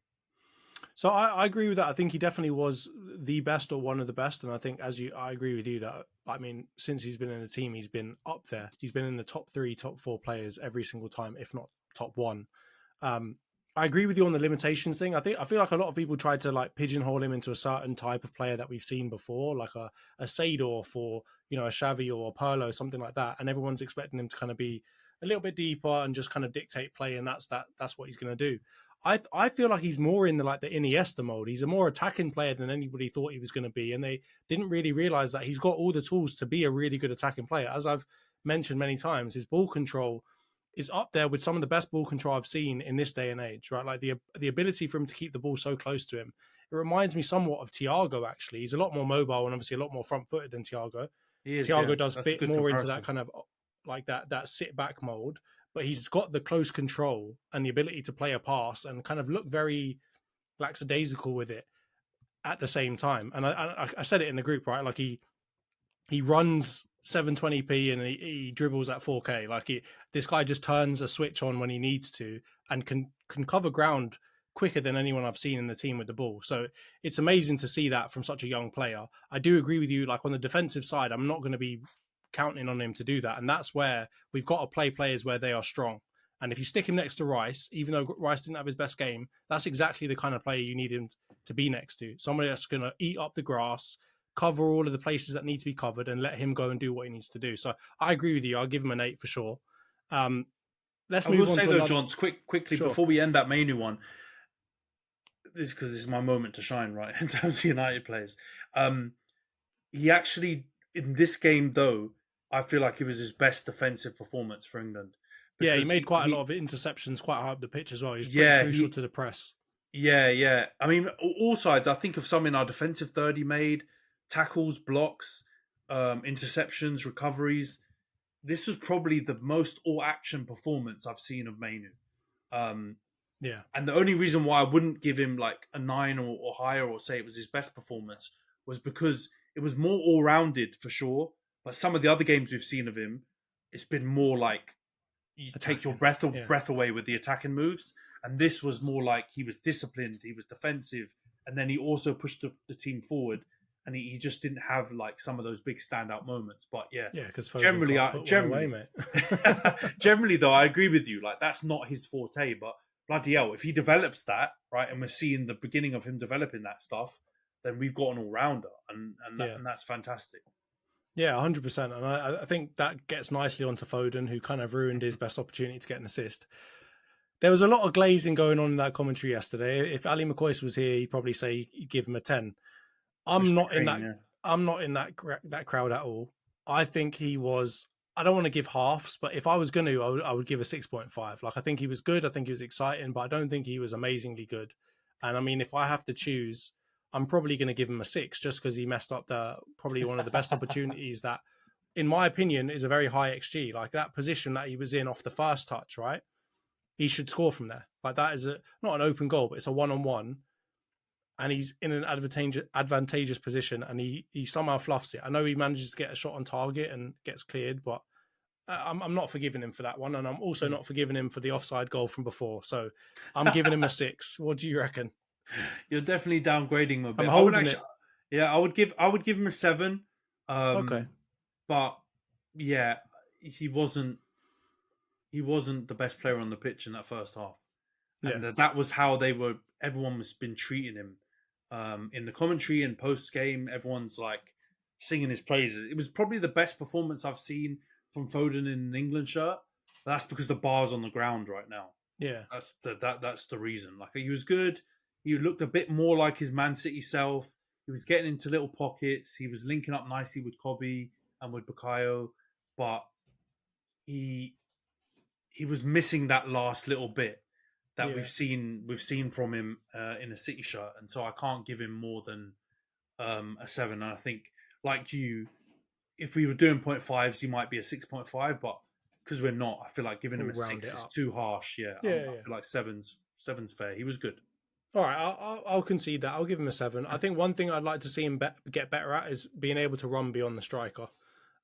[SPEAKER 3] So I agree with that. I think he definitely was the best or one of the best. And I think I agree with you that, I mean, since he's been in the team, he's been up there. He's been in the top 3, top 4 players every single time, if not top 1. I agree with you on the limitations thing. I feel like a lot of people tried to like pigeonhole him into a certain type of player that we've seen before, like a Seedorf or, a Xavi or a Pirlo, something like that. And everyone's expecting him to kind of be a little bit deeper and just kind of dictate play. And that's what he's going to do. I feel like he's more in the Iniesta mode. He's a more attacking player than anybody thought he was going to be. And they didn't really realize that he's got all the tools to be a really good attacking player. As I've mentioned many times, his ball control is up there with some of the best ball control I've seen in this day and age, right? Like the ability for him to keep the ball so close to him. It reminds me somewhat of Thiago, actually. He's a lot more mobile and obviously a lot more front-footed than Thiago. Thiago does fit more into that kind of like that sit-back mode, but he's got the close control and the ability to play a pass and kind of look very lackadaisical with it at the same time. And I said it in the group, right? Like he runs 720p and he dribbles at 4K. Like this guy just turns a switch on when he needs to and can cover ground quicker than anyone I've seen in the team with the ball. So it's amazing to see that from such a young player. I do agree with you. Like on the defensive side, I'm not going to be counting on him to do that. And that's where we've got to play players where they are strong. And if you stick him next to Rice, even though Rice didn't have his best game, that's exactly the kind of player you need him to be next to. Somebody that's going to eat up the grass, cover all of the places that need to be covered, and let him go and do what he needs to do. So I agree with you. I'll give him an 8 for sure. Let's move on. I will say
[SPEAKER 4] though, Johns, quickly
[SPEAKER 3] sure.
[SPEAKER 4] Before we end that Mainu one, this because this is my moment to shine, right? In terms of United players, he actually in this game though, I feel like it was his best defensive performance for England.
[SPEAKER 3] Yeah, he made quite a lot of interceptions, quite high up the pitch as well. He's pretty crucial to the press.
[SPEAKER 4] Yeah. I mean, all sides. I think of some in our defensive third he made tackles, blocks, interceptions, recoveries. This was probably the most all-action performance I've seen of Mainu.
[SPEAKER 3] Yeah.
[SPEAKER 4] And the only reason why I wouldn't give him like a 9 or higher or say it was his best performance was because it was more all-rounded for sure. But some of the other games we've seen of him, it's been more like you take your breath away with the attacking moves. And this was more like he was disciplined, he was defensive, and then he also pushed the team forward. And he just didn't have like some of those big standout moments. But
[SPEAKER 3] because
[SPEAKER 4] generally, generally though, I agree with you. Like that's not his forte. But bloody hell, if he develops that right, and we're seeing the beginning of him developing that stuff, then we've got an all rounder, and that's fantastic.
[SPEAKER 3] Yeah, 100%. And I think that gets nicely onto Foden, who kind of ruined his best opportunity to get an assist. There was a lot of glazing going on in that commentary yesterday. If Ali McCoy was here, he'd probably say he'd give him a 10. I'm not in that crowd at all. I think he was. I don't want to give halves, but if I was going to, I would give a 6.5. Like I think he was good. I think he was exciting, but I don't think he was amazingly good. And I mean, if I have to choose, I'm probably going to give him a 6 just because he messed up probably one of the best opportunities that, in my opinion, is a very high XG. Like that position that he was in off the first touch, right? He should score from there. Like that is not an open goal, but it's a 1-on-1. And he's in an advantageous position, and he somehow fluffs it. I know he manages to get a shot on target and gets cleared, but I'm not forgiving him for that one, and I'm also not forgiving him for the offside goal from before. So I'm giving him a 6. What do you reckon?
[SPEAKER 4] You're definitely downgrading him a bit.
[SPEAKER 3] I'm holding it.
[SPEAKER 4] Yeah, I would give him a 7.
[SPEAKER 3] Okay,
[SPEAKER 4] but yeah, he wasn't the best player on the pitch in that first half, and that was how everyone was been treating him. In the commentary and post game, everyone's like singing his praises. It was probably the best performance I've seen from Foden in an England shirt. But that's because the bar's on the ground right now.
[SPEAKER 3] Yeah,
[SPEAKER 4] that's the reason. Like he was good. He looked a bit more like his Man City self. He was getting into little pockets. He was linking up nicely with Kobe and with Bukayo, but he was missing that last little bit that we've seen from him in a City shirt, and so I can't give him more than a 7. And I think, like you, if we were doing 0.5s, he might be a 6.5, but because we're not, I feel like giving him a 6 is too harsh. I feel like seven's fair. He was good.
[SPEAKER 3] All right, I'll concede that. I'll give him a 7. I think one thing I'd like to see him get better at is being able to run beyond the striker.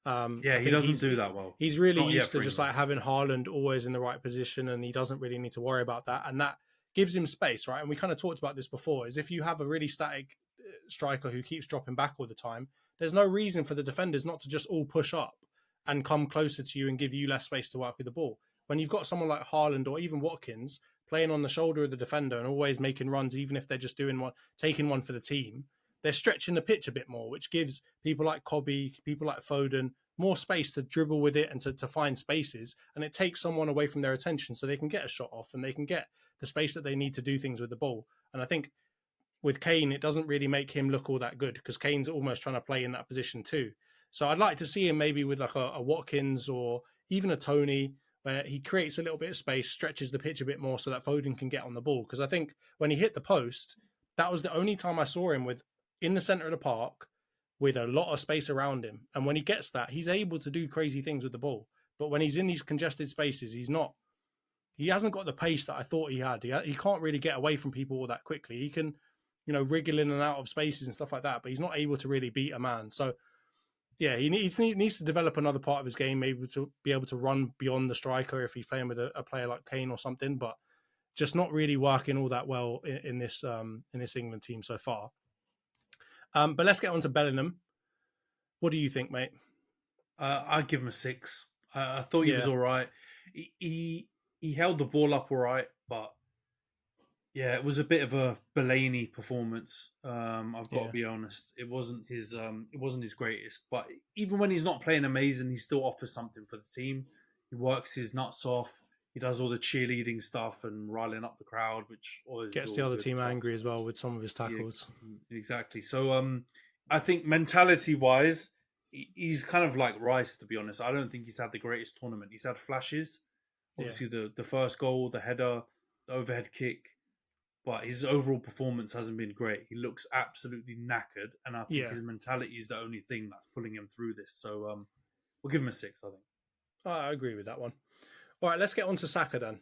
[SPEAKER 4] He doesn't do that well.
[SPEAKER 3] He's really used to just like having Haaland always in the right position, and he doesn't really need to worry about that. And that gives him space, right? And we kind of talked about this before, is if you have a really static striker who keeps dropping back all the time, there's no reason for the defenders not to just all push up and come closer to you and give you less space to work with the ball. When you've got someone like Haaland or even Watkins playing on the shoulder of the defender and always making runs, even if they're just taking one for the team, they're stretching the pitch a bit more, which gives people like Kobe, people like Foden, more space to dribble with it and to find spaces. And it takes someone away from their attention so they can get a shot off and they can get the space that they need to do things with the ball. And I think with Kane, it doesn't really make him look all that good because Kane's almost trying to play in that position too. So I'd like to see him maybe with like a Watkins or even a Tony, where he creates a little bit of space, stretches the pitch a bit more so that Foden can get on the ball. Because I think when he hit the post, that was the only time I saw him in the centre of the park with a lot of space around him. And when he gets that, he's able to do crazy things with the ball. But when he's in these congested spaces, he hasn't got the pace that I thought he had. He can't really get away from people all that quickly. He can, wriggle in and out of spaces and stuff like that, but he's not able to really beat a man. So yeah, he needs to develop another part of his game, maybe to be able to run beyond the striker if he's playing with a player like Kane or something. But just not really working all that well in this England team so far. But let's get on to Bellingham. What do you think, mate?
[SPEAKER 4] I'd give him a 6. I thought he was
[SPEAKER 3] Yeah.
[SPEAKER 4] all right. He held the ball up all right, but yeah, it was a bit of a Belaney performance. I've got to be honest. It wasn't his greatest. But even when he's not playing amazing, he still offers something for the team. He works his nuts off. He does all the cheerleading stuff and riling up the crowd, which always
[SPEAKER 3] gets the other team angry as well with some of his tackles.
[SPEAKER 4] Yeah, exactly. So I think mentality-wise, he's kind of like Rice, to be honest. I don't think he's had the greatest tournament. He's had flashes. Obviously, the first goal, the header, the overhead kick. But his overall performance hasn't been great. He looks absolutely knackered. And I think his mentality is the only thing that's pulling him through this. So we'll give him a 6, I think.
[SPEAKER 3] I agree with that one. All right, let's get on to Saka then.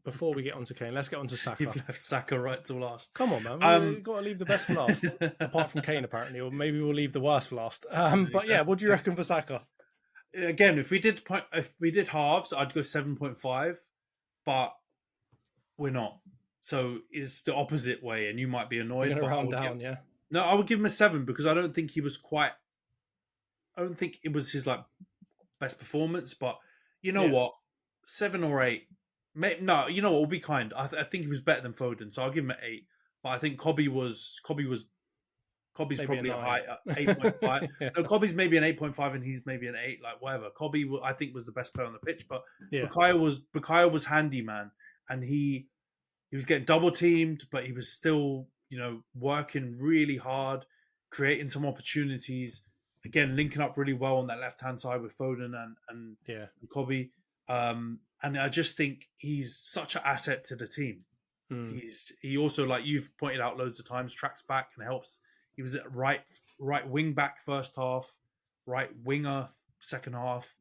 [SPEAKER 3] Before we get on to Kane, let's get on to Saka.
[SPEAKER 4] You've left Saka right till last.
[SPEAKER 3] Come on, man. We've got to leave the best for last. Apart from Kane, apparently. Or maybe we'll leave the worst for last. But yeah, what do you reckon for Saka?
[SPEAKER 4] Again, if we did halves, I'd go 7.5. But we're not. So it's the opposite way, and you might be annoyed.
[SPEAKER 3] You're going to round down, yeah?
[SPEAKER 4] No, I would give him a 7 because I don't think he was quite... I don't think it was his best performance, but you know what? 7 or 8. No, you know what? We'll be kind. I think he was better than Foden, so I'll give him an 8. But I think Cobby's
[SPEAKER 3] Maybe
[SPEAKER 4] probably a high 8.5. No, Cobby's maybe an 8.5, and he's maybe an 8. Like whatever. Cobby, I think, was the best player on the pitch, but Bukayo was handy, man, and he was getting double teamed, but he was still working really hard, creating some opportunities. Again, linking up really well on that left hand side with Foden and Cobby. And I just think he's such an asset to the team. He also, like you've pointed out loads of times, tracks back and helps. He was at right wing back first half, right winger second half,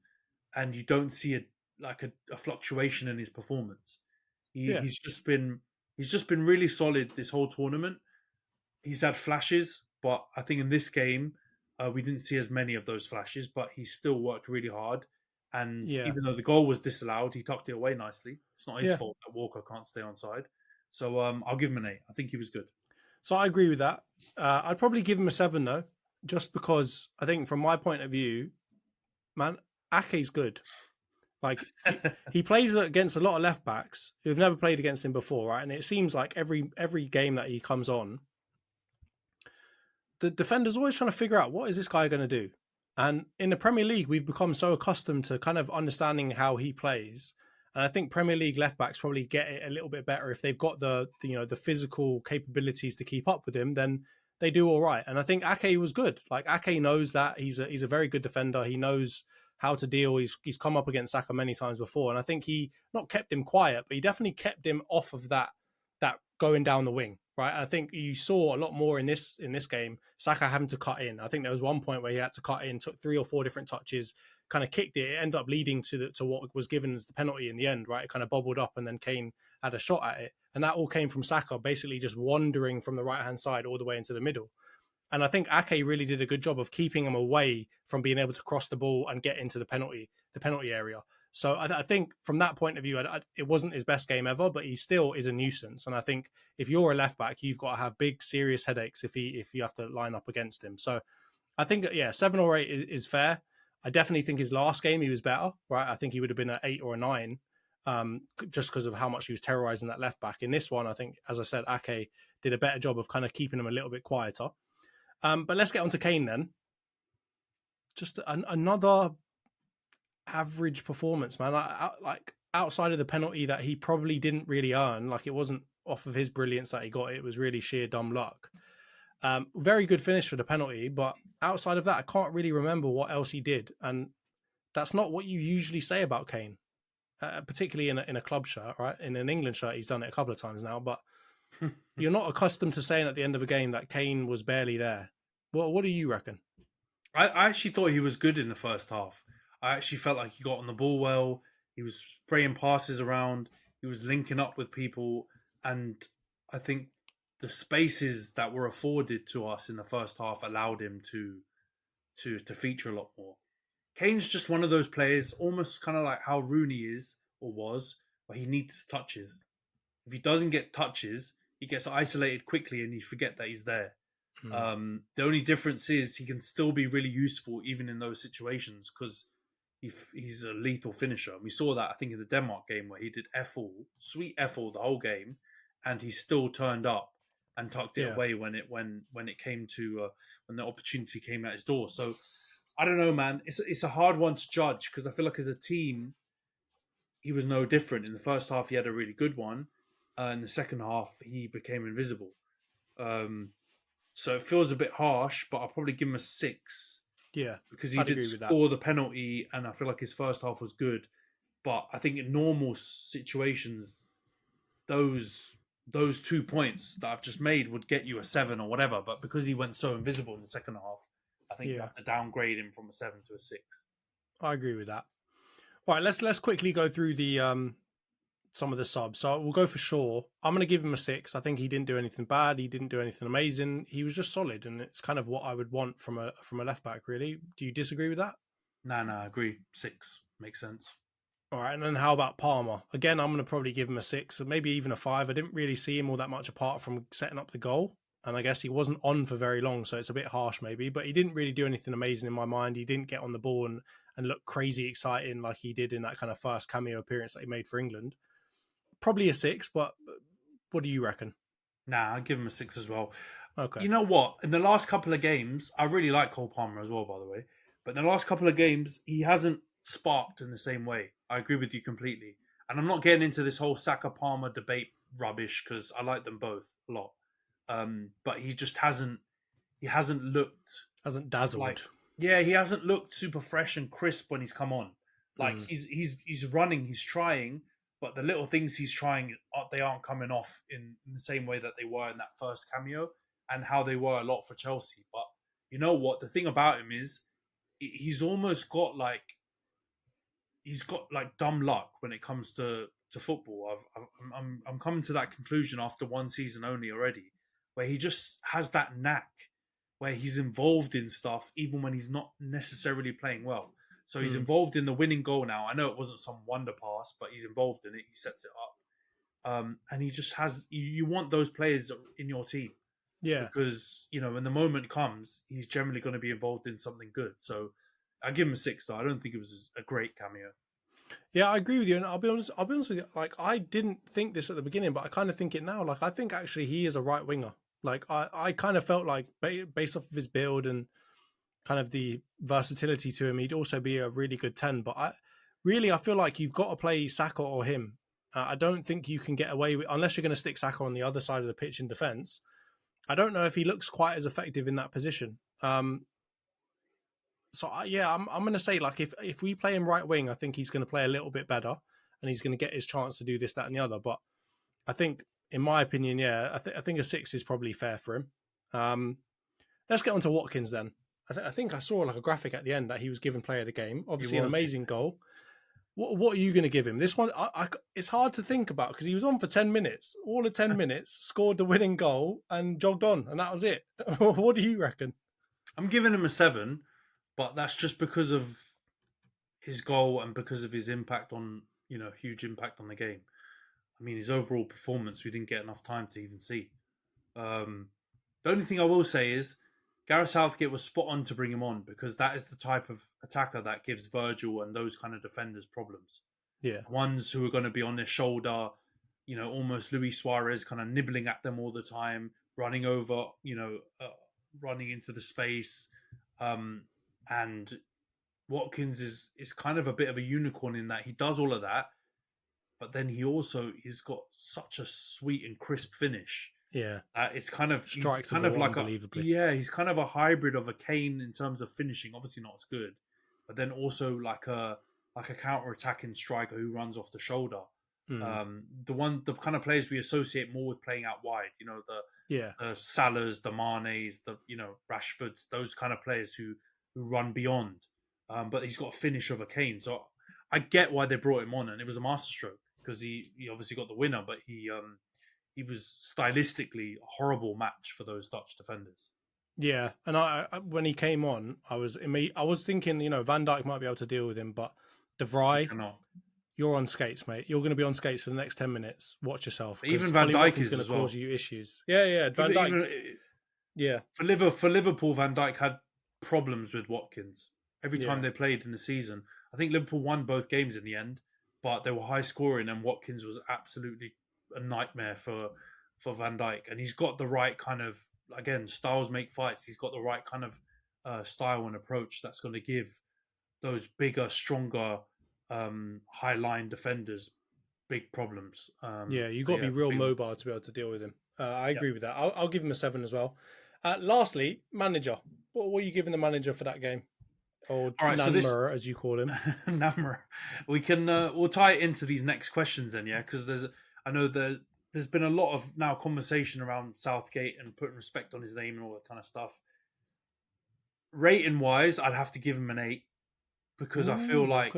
[SPEAKER 4] and you don't see a fluctuation in his performance. He's just been really solid this whole tournament. He's had flashes, but I think in this game we didn't see as many of those flashes. But he still worked really hard. And even though the goal was disallowed, he tucked it away nicely. It's not his fault that Walker can't stay onside. So I'll give him an 8. I think he was good.
[SPEAKER 3] So I agree with that. I'd probably give him a 7 though, just because I think from my point of view, man, Ake's good. Like he plays against a lot of left backs who've never played against him before, right? And it seems like every game that he comes on, the defender's always trying to figure out what is this guy going to do. And in the Premier League, we've become so accustomed to kind of understanding how he plays. And I think Premier League left backs probably get it a little bit better if they've got the physical capabilities to keep up with him. Then they do all right. And I think Ake was good. Like Ake knows that he's a very good defender. He knows how to deal. He's come up against Saka many times before, and I think he not kept him quiet, but he definitely kept him off of that going down the wing. Right, I think you saw a lot more in this game. Saka having to cut in. I think there was one point where he had to cut in, took 3 or 4 different touches, kind of kicked it. It ended up leading to what was given as the penalty in the end. Right, it kind of bobbled up, and then Kane had a shot at it, and that all came from Saka, basically just wandering from the right hand side all the way into the middle. And I think Ake really did a good job of keeping him away from being able to cross the ball and get into the penalty area. So I think from that point of view, it wasn't his best game ever, but he still is a nuisance. And I think if you're a left back, you've got to have big, serious headaches if you have to line up against him. So I think, 7 or 8 is fair. I definitely think his last game, he was better, right? I think he would have been an 8 or a 9 just because of how much he was terrorizing that left back. In this one, I think, as I said, Ake did a better job of kind of keeping him a little bit quieter. But let's get on to Kane then. Just another average performance, man. Like outside of the penalty that he probably didn't really earn, like it wasn't off of his brilliance that he got, it was really sheer dumb luck. Very good finish for the penalty, but outside of that, I can't really remember what else he did. And that's not what you usually say about Kane, particularly in a club shirt, right? In an England shirt, he's done it a couple of times now, but you're not accustomed to saying at the end of a game that Kane was barely there. Well, what do you reckon?
[SPEAKER 4] I actually thought he was good in the first half. I actually felt like he got on the ball well. He was spraying passes around. He was linking up with people. And I think the spaces that were afforded to us in the first half allowed him to feature a lot more. Kane's just one of those players, almost kind of like how Rooney is or was, where he needs touches. if he doesn't get touches, he gets isolated quickly and you forget that he's there. The only difference is he can still be really useful even in those situations because he's a lethal finisher. And we saw that, I think, in the Denmark game where he did sweet F-all the whole game, and he still turned up and tucked it away when it came to when the opportunity came at his door. So I don't know, man. It's a hard one to judge because I feel like as a team, he was no different. In the first half, he had a really good one. In the second half, he became invisible. So it feels a bit harsh, but I'll probably give him a 6.
[SPEAKER 3] Yeah,
[SPEAKER 4] because he did score the penalty, and I feel like his first half was good. But I think in normal situations, those 2 points that I've just made would get you a 7 or whatever. But because he went so invisible in the second half, I think you have to downgrade him from a 7 to a 6.
[SPEAKER 3] I agree with that. All right, let's quickly go through the some of the subs. So we'll go for Shaw. I'm going to give him a 6. I think he didn't do anything bad. He didn't do anything amazing. He was just solid, and it's kind of what I would want from a left back. Really, do you disagree with that?
[SPEAKER 4] No, I agree. 6 makes sense.
[SPEAKER 3] All right, and then how about Palmer? Again, I'm going to probably give him a 6, or maybe even a 5. I didn't really see him all that much apart from setting up the goal, and I guess he wasn't on for very long, so it's a bit harsh maybe. But he didn't really do anything amazing in my mind. He didn't get on the ball and look crazy exciting like he did in that kind of first cameo appearance that he made for England. Probably a 6, but what do you reckon?
[SPEAKER 4] Nah, I'll give him a 6 as well.
[SPEAKER 3] Okay.
[SPEAKER 4] You know what? In the last couple of games, I really like Cole Palmer as well, by the way. But in the last couple of games, he hasn't sparked in the same way. I agree with you completely. And I'm not getting into this whole Saka-Palmer debate rubbish because I like them both a lot. But he just hasn't looked...
[SPEAKER 3] Hasn't dazzled.
[SPEAKER 4] He hasn't looked super fresh and crisp when he's come on. He's running, he's trying... But the little things he's trying, they aren't coming off in the same way that they were in that first cameo and how they were a lot for Chelsea. But you know what? The thing about him is he's almost got like dumb luck when it comes to football. I'm coming to that conclusion after one season only already, where he just has that knack where he's involved in stuff even when he's not necessarily playing well. So he's involved in the winning goal now. I know it wasn't some wonder pass, but he's involved in it. He sets it up. And he just has... You want those players in your team.
[SPEAKER 3] Yeah.
[SPEAKER 4] Because, when the moment comes, he's generally going to be involved in something good. So I give him a 6, though. I don't think it was a great cameo.
[SPEAKER 3] Yeah, I agree with you. And I'll be honest with you. Like, I didn't think this at the beginning, but I kind of think it now. Like, I think actually he is a right winger. Like, I kind of felt like based off of his build and kind of the versatility to him, he'd also be a really good 10. But I feel like you've got to play Saka or him. I don't think you can get away with, unless you're going to stick Saka on the other side of the pitch in defence. I don't know if he looks quite as effective in that position. I'm going to say, like, if we play him right wing, I think he's going to play a little bit better and he's going to get his chance to do this, that and the other. But I think, in my opinion, I think a 6 is probably fair for him. Let's get on to Watkins then. I think I saw like a graphic at the end that he was given player of the game. Obviously, an amazing goal. What are you going to give him? This one, it's hard to think about because he was on for 10 minutes. All of 10 minutes, scored the winning goal and jogged on, and that was it. What do you reckon?
[SPEAKER 4] I'm giving him a 7, but that's just because of his goal and because of his impact on, huge impact on the game. I mean, his overall performance, we didn't get enough time to even see. The only thing I will say is, Gareth Southgate was spot on to bring him on because that is the type of attacker that gives Virgil and those kind of defenders problems.
[SPEAKER 3] Yeah.
[SPEAKER 4] Ones who are going to be on their shoulder, almost Luis Suarez kind of nibbling at them all the time, running over, running into the space. And Watkins is kind of a bit of a unicorn in that he does all of that, but then he's got such a sweet and crisp finish.
[SPEAKER 3] Yeah,
[SPEAKER 4] it's kind of
[SPEAKER 3] strikes
[SPEAKER 4] he's kind of like
[SPEAKER 3] he's
[SPEAKER 4] kind of a hybrid of a Kane in terms of finishing. Obviously not as good, but then also like a counter-attacking striker who runs off the shoulder. The kind of players we associate more with playing out wide. The Salahs, the Manes, the Rashfords, those kind of players who run beyond. But he's got a finish of a Kane, so I get why they brought him on, and it was a masterstroke because he obviously got the winner, but he was stylistically a horrible match for those Dutch defenders.
[SPEAKER 3] Yeah, and I when he came on, I was thinking, Van Dijk might be able to deal with him, but De Vrij, you're on skates, mate. You're going to be on skates for the next 10 minutes. Watch yourself.
[SPEAKER 4] Even Van Dijk is
[SPEAKER 3] going
[SPEAKER 4] as
[SPEAKER 3] to
[SPEAKER 4] well.
[SPEAKER 3] cause you issues. Yeah. Van Dijk. Yeah.
[SPEAKER 4] For Liverpool, Van Dijk had problems with Watkins every time they played in the season. I think Liverpool won both games in the end, but they were high scoring, and Watkins was absolutely a nightmare for Van Dijk. And he's got the right kind of, again, styles make fights. He's got the right kind of style and approach that's going to give those bigger, stronger, high line defenders big problems.
[SPEAKER 3] You got to be real mobile to be able to deal with him. I agree with that. I'll give him a 7 as well. Lastly, manager. What are you giving the manager for that game? Or Namur, as you call him.
[SPEAKER 4] Namur. We can we'll tie it into these next questions then, yeah, because there's been a lot of now conversation around Southgate and putting respect on his name and all that kind of stuff. Rating wise, I'd have to give him an 8 because I feel like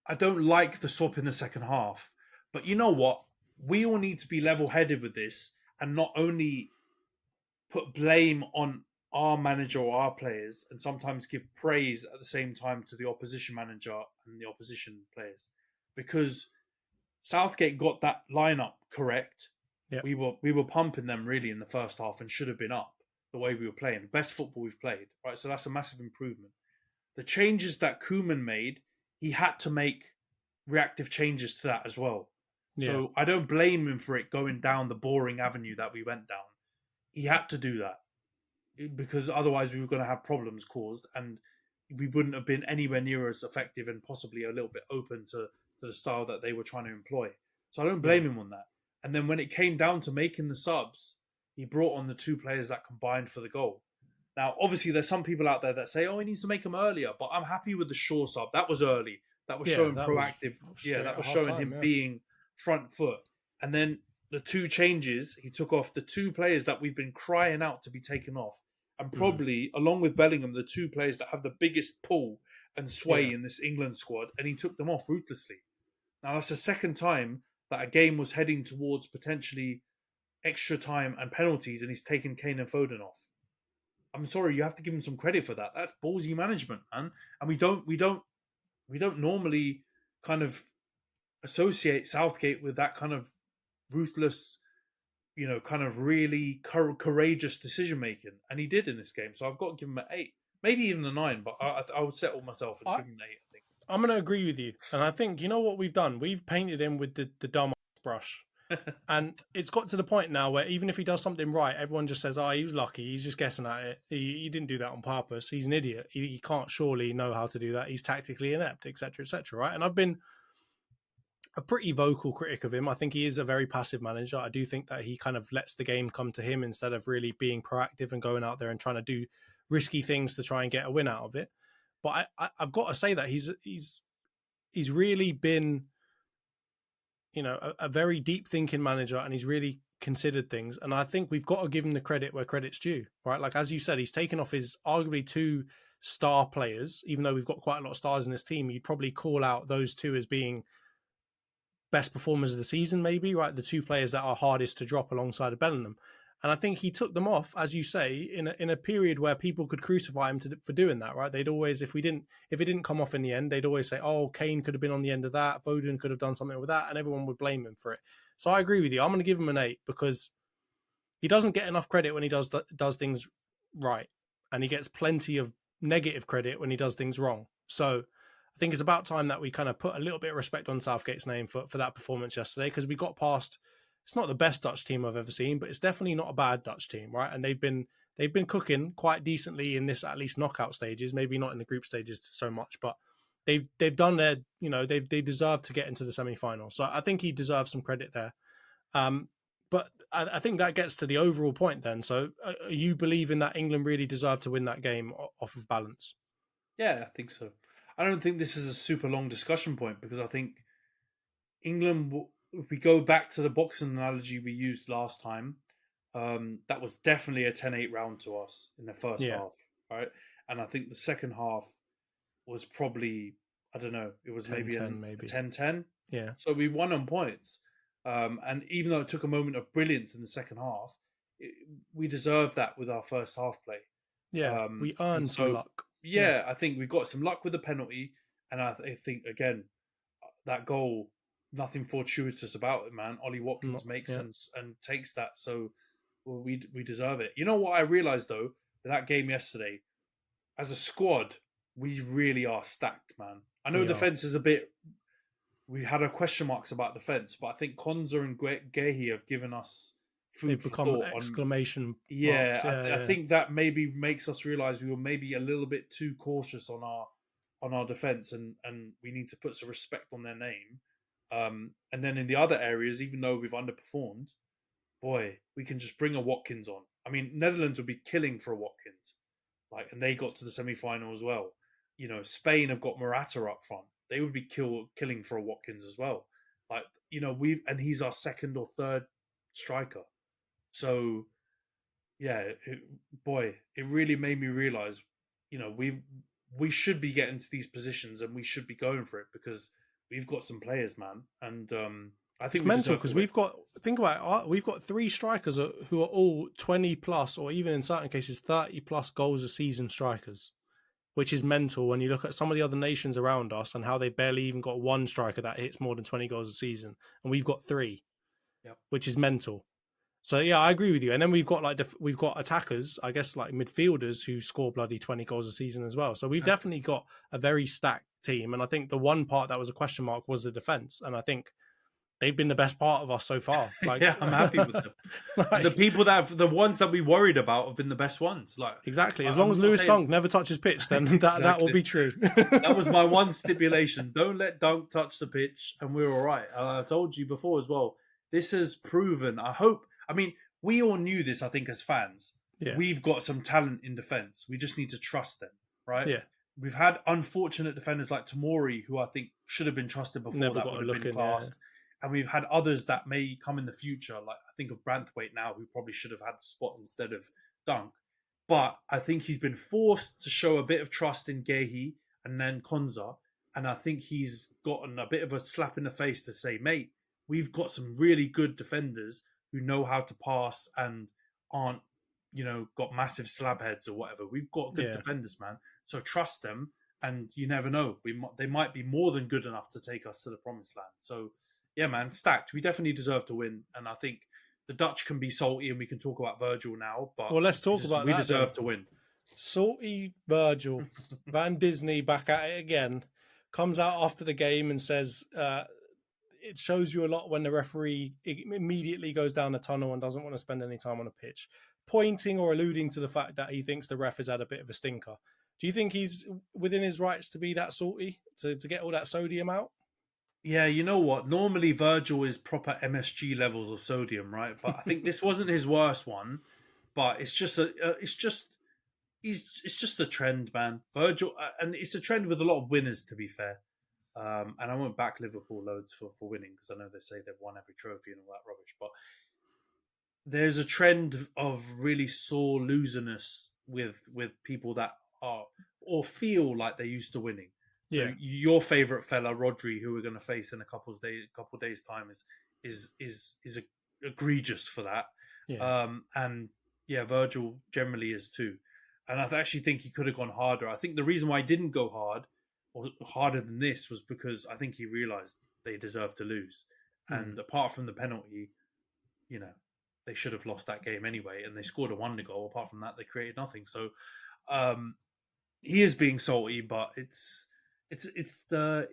[SPEAKER 4] I don't like the swap in the second half. But you know what? We all need to be level-headed with this and not only put blame on our manager or our players and sometimes give praise at the same time to the opposition manager and the opposition players. Because Southgate got that lineup correct. Yep. We were pumping them really in the first half and should have been up the way we were playing. Best football we've played, right? So that's a massive improvement. The changes that Koeman made, he had to make reactive changes to that as well. Yeah. So I don't blame him for it going down the boring avenue that we went down. He had to do that because otherwise we were going to have problems caused and we wouldn't have been anywhere near as effective and possibly a little bit open to the style that they were trying to employ. So I don't blame him on that. And then when it came down to making the subs, he brought on the 2 players that combined for the goal. Now, obviously, there's some people out there that say, he needs to make them earlier, but I'm happy with the Shaw sub. That was early. That was showing proactive. That was showing him being front foot. And then the 2 changes, he took off the 2 players that we've been crying out to be taken off. And probably, along with Bellingham, the 2 players that have the biggest pull and sway in this England squad. And he took them off ruthlessly. Now, that's the second time that a game was heading towards potentially extra time and penalties, and he's taken Kane and Foden off. I'm sorry, you have to give him some credit for that. That's ballsy management, man. And we don't normally kind of associate Southgate with that kind of ruthless, kind of really courageous decision making, and he did in this game. So I've got to give him an 8, maybe even a 9. But I would settle myself and give him an 8. I think
[SPEAKER 3] I'm going to agree with you, and I think you know what we've done. We've painted him with the dumb brush. And it's got to the point now where even if he does something right, everyone just says, he was lucky. He's just guessing at it. He didn't do that on purpose. He's an idiot. He can't surely know how to do that. He's tactically inept, etc., right? And I've been a pretty vocal critic of him. I think he is a very passive manager. I do think that he kind of lets the game come to him instead of really being proactive and going out there and trying to do risky things to try and get a win out of it. But I've got to say that he's really been, a very deep thinking manager, and he's really considered things. And I think we've got to give him the credit where credit's due, right? Like, as you said, he's taken off his arguably 2 star players, even though we've got quite a lot of stars in this team. You'd probably call out those 2 as being best performers of the season, maybe, right? The 2 players that are hardest to drop alongside of Bellingham. And I think he took them off, as you say, in a period where people could crucify him for doing that, right? They'd always, if it didn't come off in the end, they'd always say, Kane could have been on the end of that, Foden could have done something with that, and everyone would blame him for it. So I agree with you. I'm going to give him an 8 because he doesn't get enough credit when he does things right, and he gets plenty of negative credit when he does things wrong. So I think it's about time that we kind of put a little bit of respect on Southgate's name for that performance yesterday, because we got past. It's not the best Dutch team I've ever seen, but it's definitely not a bad Dutch team, right? And they've been cooking quite decently in this, at least knockout stages. Maybe not in the group stages so much, but they've done their, they deserve to get into the semi-final. So I think he deserves some credit there. But I think that gets to the overall point then. So are you believing that England really deserved to win that game off of balance?
[SPEAKER 4] Yeah, I think so. I don't think this is a super long discussion point because I think England, if we go back to the boxing analogy we used last time, that was definitely a 10-8 round to us in the first half, right? And I think the second half was probably, I don't know, it was 10, maybe a 10-10.
[SPEAKER 3] Yeah.
[SPEAKER 4] So we won on points. And even though it took a moment of brilliance in the second half, we deserved that with our first half play.
[SPEAKER 3] Yeah, we earned some luck.
[SPEAKER 4] Yeah, I think we got some luck with the penalty, And I think again that goal, nothing fortuitous about it, man. Ollie Watkins makes and takes that, so we deserve it. You know what I realized though with that game yesterday, as a squad, we really are stacked, man. I know defense is a bit. We had our question marks about defense, but I think Konza and Gehi have given us food
[SPEAKER 3] They've
[SPEAKER 4] for
[SPEAKER 3] become
[SPEAKER 4] thought
[SPEAKER 3] exclamation
[SPEAKER 4] on.
[SPEAKER 3] marks.
[SPEAKER 4] I think that maybe makes us realize we were maybe a little bit too cautious on our defense, and we need to put some respect on their name. And then in the other areas, even though we've underperformed, boy, we can just bring a Watkins on. I mean, Netherlands would be killing for a Watkins, and they got to the semi-final as well. You know, Spain have got Morata up front. They would be killing for a Watkins as well. And he's our second or third striker. So, yeah, it really made me realize, we should be getting to these positions and we should be going for it because we've got some players, man. And I think
[SPEAKER 3] it's mental because we've got 3 strikers who are all 20 plus, or even in certain cases 30 plus goals a season strikers, which is mental when you look at some of the other nations around us and how they've barely even got one striker that hits more than 20 goals a season, and we've got 3, which is mental. So yeah, I agree with you. And then we've got we've got attackers, I guess, like midfielders who score bloody 20 goals a season as well. So we've definitely got a very stacked team. And I think the one part that was a question mark was the defense. And I think they've been the best part of us so far.
[SPEAKER 4] Yeah, I'm happy with them. The ones that we worried about have been the best ones.
[SPEAKER 3] Exactly. As long as Lewis Dunk never touches pitch, then that will be true.
[SPEAKER 4] That was my one stipulation. Don't let Dunk touch the pitch, and we're all right. I told you before as well. This has proven. I mean, we all knew this, I think, as fans. Yeah. We've got some talent in defence. We just need to trust them, right?
[SPEAKER 3] Yeah.
[SPEAKER 4] We've had unfortunate defenders like Tomori, who I think should have been trusted before that would have been passed. Yeah. And we've had others that may come in the future, like I think of Branthwaite now, who probably should have had the spot instead of Dunk. But I think he's been forced to show a bit of trust in Gehi and then Konza. And I think he's gotten a bit of a slap in the face to say, mate, we've got some really good defenders who know how to pass and aren't, got massive slab heads or whatever. We've got good defenders, man. So trust them, and you never know. They might be more than good enough to take us to the promised land. So, yeah, man, stacked. We definitely deserve to win, and I think the Dutch can be salty, and we can talk about Virgil now. But
[SPEAKER 3] let's talk about that.
[SPEAKER 4] We deserve to win.
[SPEAKER 3] Salty Virgil, Van Disney back at it again, comes out after the game and says, it shows you a lot when the referee immediately goes down the tunnel and doesn't want to spend any time on a pitch, pointing or alluding to the fact that he thinks the ref has had a bit of a stinker. Do you think he's within his rights to be that salty, to get all that sodium out?
[SPEAKER 4] Yeah, you know what? Normally Virgil is proper MSG levels of sodium, right? But I think this wasn't his worst one. But it's just a trend, man. Virgil, and it's a trend with a lot of winners, to be fair. And I won't back Liverpool loads for winning because I know they say they've won every trophy and all that rubbish. But there's a trend of really sore loserness with people that are or feel like they're used to winning. So your favourite fella, Rodri, who we're going to face in a couple days time, is egregious for that. Yeah. And Virgil generally is too. And I actually think he could have gone harder. I think the reason why he didn't go hard or harder than this was because I think he realised they deserved to lose. And apart from the penalty, they should have lost that game anyway. And they scored a wonder goal. Apart from that, they created nothing. So he is being salty, but it's the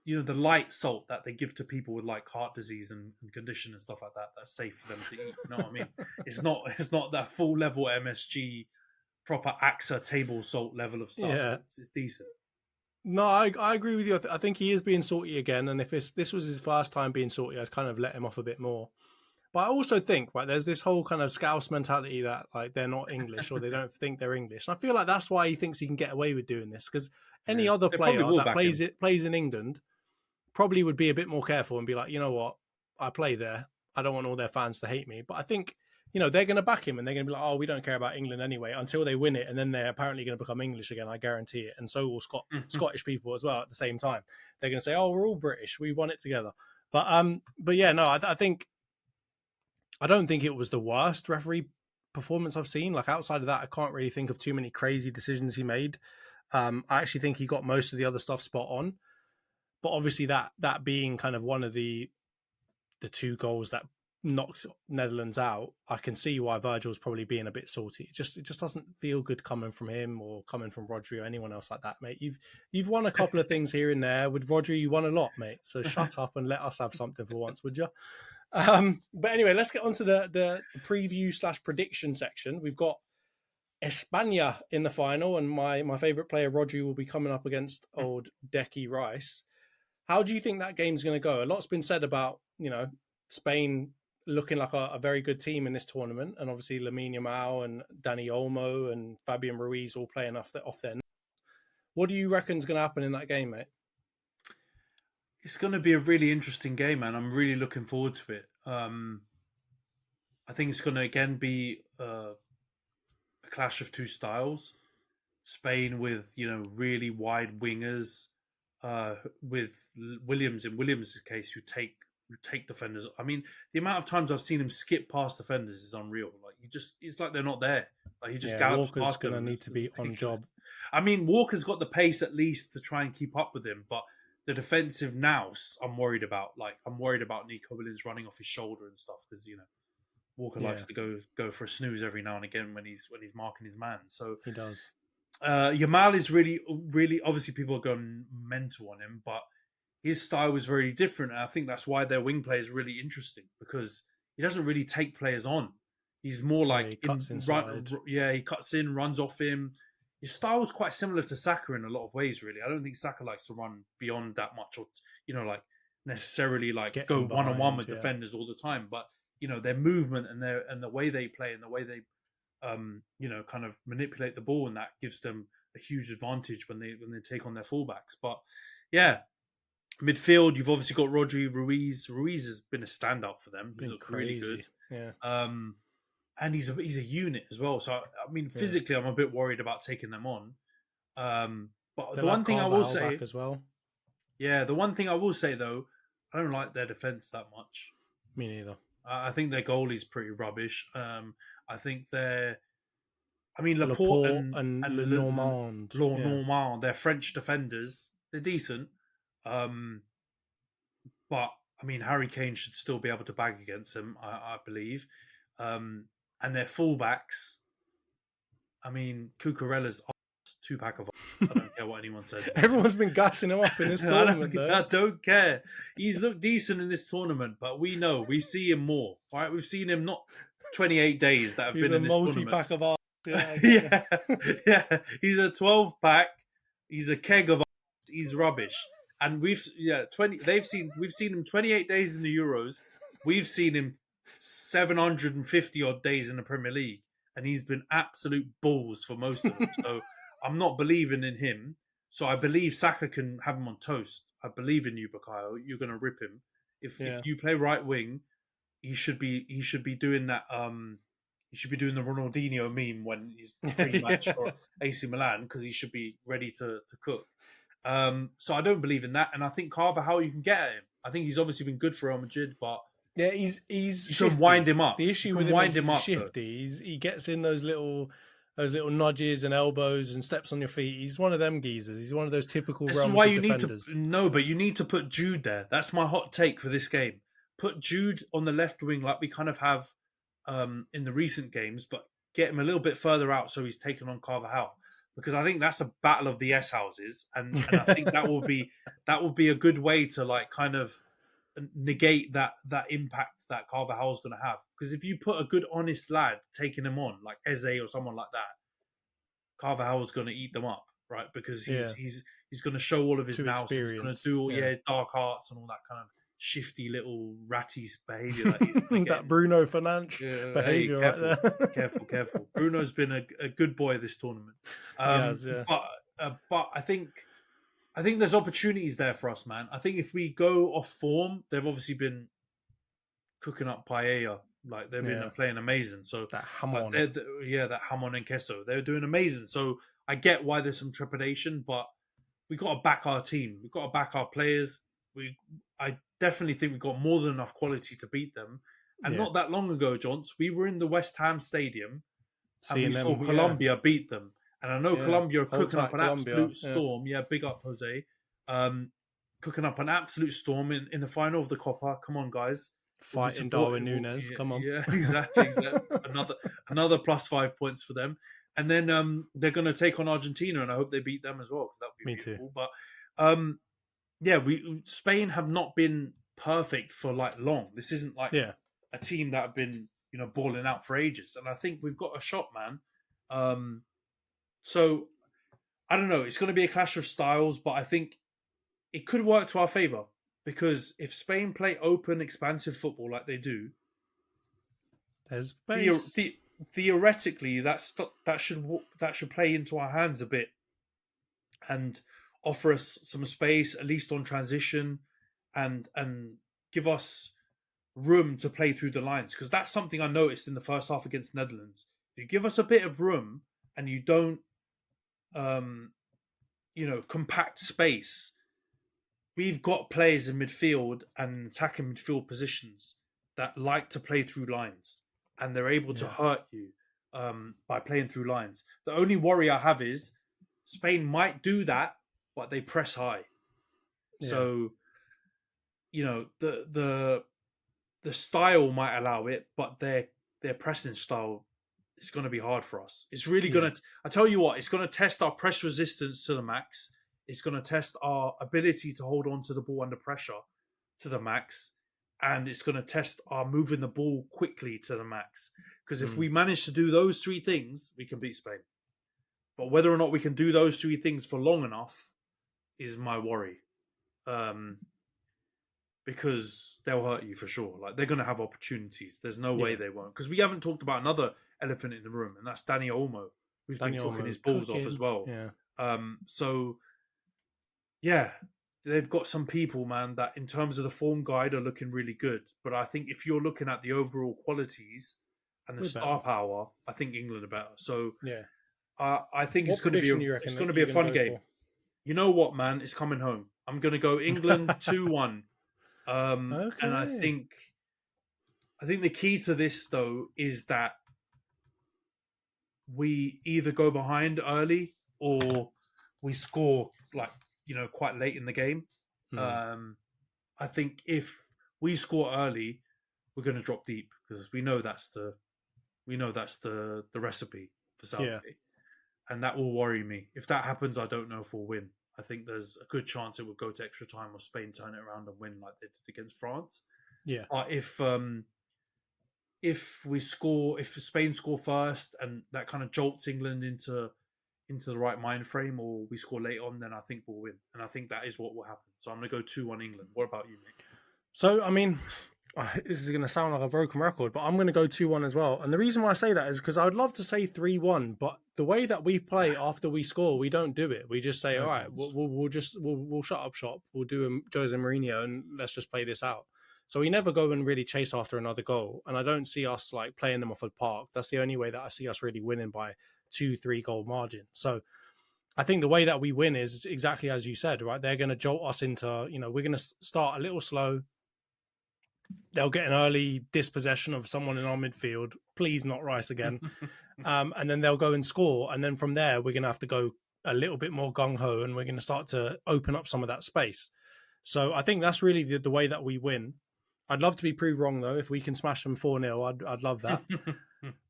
[SPEAKER 4] the light salt that they give to people with like heart disease and condition and stuff like that. That's safe for them to eat. You know what I mean? It's not that full level MSG, proper AXA table salt level of stuff. Yeah. It's decent.
[SPEAKER 3] No, I agree with you. I think he is being salty again. And if this was his first time being salty, I'd kind of let him off a bit more. But I also think, right, there's this whole kind of scouse mentality that like they're not English or they don't think they're English. And I feel like that's why he thinks he can get away with doing this, because any other player that plays in England probably would be a bit more careful and be like, you know what, I play there. I don't want all their fans to hate me. But I think, they're going to back him and they're going to be like, oh, we don't care about England anyway until they win it. And then they're apparently going to become English again. I guarantee it. And so will Scottish people as well at the same time. They're going to say, oh, we're all British. We won it together. But yeah, no, I think, I don't think it was the worst referee performance I've seen. Like outside of that, I can't really think of too many crazy decisions he made. I actually think he got most of the other stuff spot on, but obviously that being kind of one of the two goals that knocked Netherlands out, I can see why Virgil's probably being a bit salty. It just doesn't feel good coming from him or coming from Rodri or anyone else like that, mate. You've won a couple of things here and there. With Rodri, you won a lot, mate. So shut up and let us have something for once, would you? But anyway, let's get on to the preview / prediction section. We've got España in the final, and my favourite player, Rodri, will be coming up against old Decky Rice. How do you think that game's going to go? A lot's been said about, Spain looking like a very good team in this tournament, and obviously Lamine Yamal and Dani Olmo and Fabian Ruiz all playing off their. What do you reckon is going to happen in that game, mate?
[SPEAKER 4] It's going to be a really interesting game, man. I'm really looking forward to it. I think it's going to again be a clash of two styles. Spain with really wide wingers, with Williams in Williams' case who take defenders. I mean, the amount of times I've seen him skip past defenders is unreal. Like it's like they're not there. Like he just gallops past.
[SPEAKER 3] Walker's going to need to be on job.
[SPEAKER 4] I mean, Walker's got the pace at least to try and keep up with him, but the defensive nous I'm worried about. Like I'm worried about Nico Williams running off his shoulder and stuff because Walker likes to go for a snooze every now and again when he's marking his man. So
[SPEAKER 3] he does.
[SPEAKER 4] Yamal is really, really obviously people are going mental on him, but his style was very different. And I think that's why their wing play is really interesting because he doesn't really take players on. He's more like
[SPEAKER 3] he cuts inside.
[SPEAKER 4] He cuts in, runs off him. His style was quite similar to Saka in a lot of ways, really. I don't think Saka likes to run beyond that much or, necessarily go one-on-one with defenders all the time. But, their movement and the way they play and the way they, kind of manipulate the ball, and that gives them a huge advantage when they take on their fullbacks. But, yeah, midfield, you've obviously got Rodri, Ruiz. Ruiz has been a standout for them. He's looked really good.
[SPEAKER 3] Yeah.
[SPEAKER 4] And he's a unit as well. So I mean, physically, I'm a bit worried about taking them on. But the one thing I will say
[SPEAKER 3] as well.
[SPEAKER 4] Yeah, the one thing I will say though, I don't like their defense that much.
[SPEAKER 3] Me neither.
[SPEAKER 4] I think their goalie's pretty rubbish. I think Laporte and
[SPEAKER 3] Normand,
[SPEAKER 4] they're French defenders. They're decent. But I mean, Harry Kane should still be able to bag against them, I believe. And their fullbacks, I mean, Cucurella's 2-pack of. I don't care what anyone says.
[SPEAKER 3] Everyone's been gassing him up in this tournament.
[SPEAKER 4] I don't care. He's looked decent in this tournament, but we see him more. All right, we've seen him not 28 days that have been in this tournament. He's a
[SPEAKER 3] multi-pack of arse.
[SPEAKER 4] Yeah. He's a 12-pack. He's a keg of arse. He's rubbish. And we've seen him 28 days in the Euros. We've seen him 750 odd days in the Premier League, and he's been absolute balls for most of them. So I'm not believing in him. So I believe Saka can have him on toast. I believe in you, Bukayo. You're going to rip him. If you play right wing, he should be doing that. He should be doing the Ronaldinho meme when he's pre-match for AC Milan, because he should be ready to cook. So I don't believe in that, and I think Carvajal, you can get at him. I think he's obviously been good for Real Madrid, but
[SPEAKER 3] he's
[SPEAKER 4] you should wind him up.
[SPEAKER 3] The issue with him is he's shifty. He gets in those little nudges and elbows and steps on your feet. He's one of them geezers. He's one of those typical Real Madrid defenders.
[SPEAKER 4] But you need to put Jude there. That's my hot take for this game. Put Jude on the left wing like we kind of have in the recent games, but get him a little bit further out so he's taken on Carvajal. Because I think that's a battle of the S houses, and I think that will be a good way to like kind of negate that impact that Carvajal's going to have. Because if you put a good honest lad taking him on like Eze or someone like that, Carvajal's going to eat them up, right? Because he's going to show all of his nous. He's going to do dark arts and all that kind of shifty little ratty behaviour that he's going to
[SPEAKER 3] that Bruno Fernandes behaviour right there.
[SPEAKER 4] Careful. Bruno's been a good boy this tournament. But I think there's opportunities there for us, man. I think if we go off form, they've obviously been cooking up paella. Like they've been playing amazing. So
[SPEAKER 3] that jamon,
[SPEAKER 4] that jamon and queso, they're doing amazing. So I get why there's some trepidation, but we got to back our team. We've got to back our players. I definitely think we've got more than enough quality to beat them. And not that long ago, Johns, we were in the West Ham Stadium and we saw Colombia beat them. And I know
[SPEAKER 3] Yeah.
[SPEAKER 4] Colombia are
[SPEAKER 3] Hold
[SPEAKER 4] cooking up
[SPEAKER 3] tight,
[SPEAKER 4] an
[SPEAKER 3] Colombia.
[SPEAKER 4] absolute storm. Yeah, big up, Jose. Cooking up an absolute storm in the final of the Copa. Come on, guys. We'll be
[SPEAKER 3] Fighting Darwin
[SPEAKER 4] supporting.
[SPEAKER 3] Nunes. Come on.
[SPEAKER 4] Yeah, exactly. Another plus 5 points for them. And then they're going to take on Argentina, and I hope they beat them as well because that would be
[SPEAKER 3] Me too.
[SPEAKER 4] beautiful. But yeah, Spain have not been perfect for like long. This isn't like
[SPEAKER 3] Yeah.
[SPEAKER 4] a team that have been balling out for ages, and I think we've got a shot, man. So I don't know. It's going to be a clash of styles, but I think it could work to our favor because if Spain play open, expansive football like they do,
[SPEAKER 3] There's space.
[SPEAKER 4] theoretically that should play into our hands a bit and offer us some space, at least on transition, and give us room to play through the lines. Because that's something I noticed in the first half against Netherlands. If you give us a bit of room and you don't, compact space, we've got players in midfield and attacking midfield positions that like to play through lines, and they're able to hurt you by playing through lines. The only worry I have is Spain might do that, but they press high. Yeah. So, the style might allow it, but their pressing style is going to be hard for us. It's really going to. I tell you what, it's going to test our press resistance to the max. It's going to test our ability to hold on to the ball under pressure to the max, and it's going to test our moving the ball quickly to the max. Because if we manage to do those three things, we can beat Spain. But whether or not we can do those three things for long enough is my worry. Because they'll hurt you for sure. Like, they're going to have opportunities. There's no way they won't. Because we haven't talked about another elephant in the room, and that's Dani Olmo, who's been cooking his balls off as well.
[SPEAKER 3] Yeah.
[SPEAKER 4] So, yeah, they've got some people, man, that in terms of the form guide are looking really good. But I think if you're looking at the overall qualities and the star power, I think England are better. So,
[SPEAKER 3] yeah,
[SPEAKER 4] I think it's going to be a fun game. You know what, man? It's coming home. I'm going to go England 2-1. And I think the key to this though is that we either go behind early or we score quite late in the game. I think if we score early, we're going to drop deep because we know that's the recipe for Southgate, and that will worry me. If that happens, I don't know if we'll win. I think there's a good chance it will go to extra time or Spain turn it around and win like they did against France.
[SPEAKER 3] Yeah.
[SPEAKER 4] But if Spain score first and that kind of jolts England into the right mind frame, or we score late on, then I think we'll win. And I think that is what will happen. So I'm going to go 2-1 England. What about you, Nick?
[SPEAKER 3] So, I mean, this is going to sound like a broken record, but I'm going to go 2-1 as well. And the reason why I say that is because I would love to say 3-1, but the way that we play after we score, we don't do it. We just say, all right, we'll shut up shop. We'll do Jose Mourinho and let's just play this out. So we never go and really chase after another goal. And I don't see us like playing them off the park. That's the only way that I see us really winning by 2-3 goal margin. So I think the way that we win is exactly as you said, right? They're going to jolt us into, we're going to start a little slow. They'll get an early dispossession of someone in our midfield. Please not Rice again. And then they'll go and score. And then from there, we're going to have to go a little bit more gung-ho and we're going to start to open up some of that space. So I think that's really the way that we win. I'd love to be proved wrong, though. If we can smash them 4-0, I'd love that.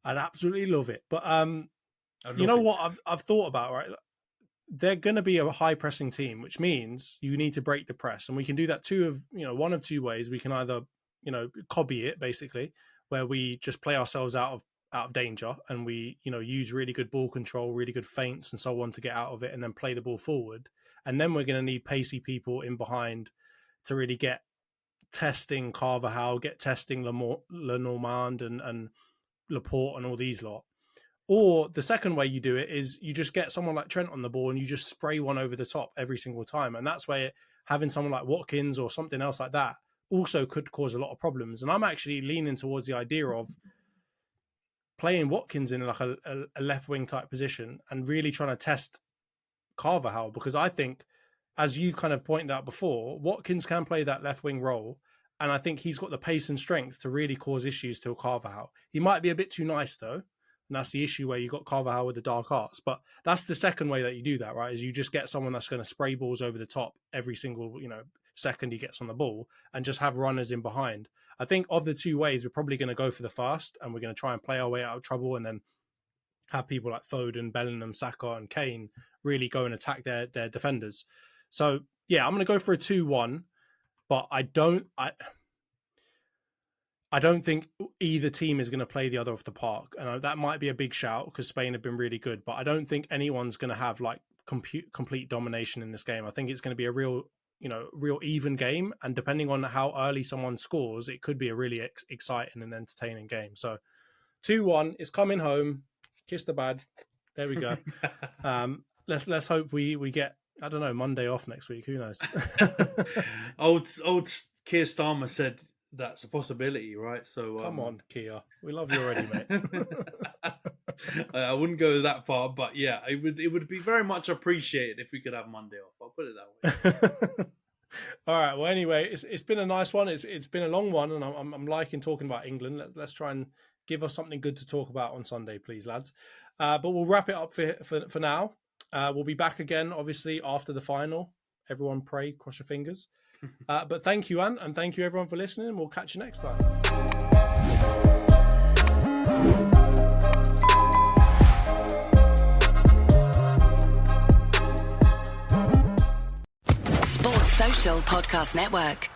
[SPEAKER 3] I'd absolutely love it. But you know what I've thought about, right? They're going to be a high pressing team, which means you need to break the press. And we can do that one of two ways. We can either copy it basically, where we just play ourselves out of danger and we, use really good ball control, really good feints and so on to get out of it and then play the ball forward. And then we're going to need pacey people in behind to really get testing Carvajal, get testing Lenormand and Laporte and all these lot. Or the second way you do it is you just get someone like Trent on the ball and you just spray one over the top every single time. And that's where having someone like Watkins or something else like that also could cause a lot of problems. And I'm actually leaning towards the idea of playing Watkins in like a left wing type position and really trying to test Carvajal, because I think, as you've kind of pointed out before, Watkins can play that left wing role. And I think he's got the pace and strength to really cause issues to Carvajal. He might be a bit too nice though, And that's the issue where you got Carvajal with the dark arts. But that's the second way that you do that, right? Is you just get someone that's going to spray balls over the top every single, second he gets on the ball and just have runners in behind. I think of the two ways, we're probably going to go for the first, and we're going to try and play our way out of trouble, and then have people like Foden, Bellingham, Saka, and Kane really go and attack their defenders. So yeah, I'm going to go for a 2-1, but I don't think either team is going to play the other off the park, and that might be a big shout because Spain have been really good. But I don't think anyone's going to have like complete domination in this game. I think it's going to be a real even game, and depending on how early someone scores, it could be a really exciting and entertaining game. So 2-1 is coming home. Kiss the bad. There we go. Let's hope we get, I don't know, Monday off next week. Who knows?
[SPEAKER 4] old Keir Starmer said that's a possibility, right? So
[SPEAKER 3] come on, Keir, we love you already, mate.
[SPEAKER 4] I wouldn't go that far, but yeah, it would be very much appreciated if we could have Monday off. I'll put it that way.
[SPEAKER 3] All right. Well, anyway, it's been a nice one. It's been a long one, and I'm liking talking about England. Let's try and give us something good to talk about on Sunday, please, lads. But we'll wrap it up for now. We'll be back again, obviously, after the final. Everyone pray, cross your fingers. But thank you, Ant, and thank you, everyone, for listening. We'll catch you next time.
[SPEAKER 5] Sports Social Podcast Network.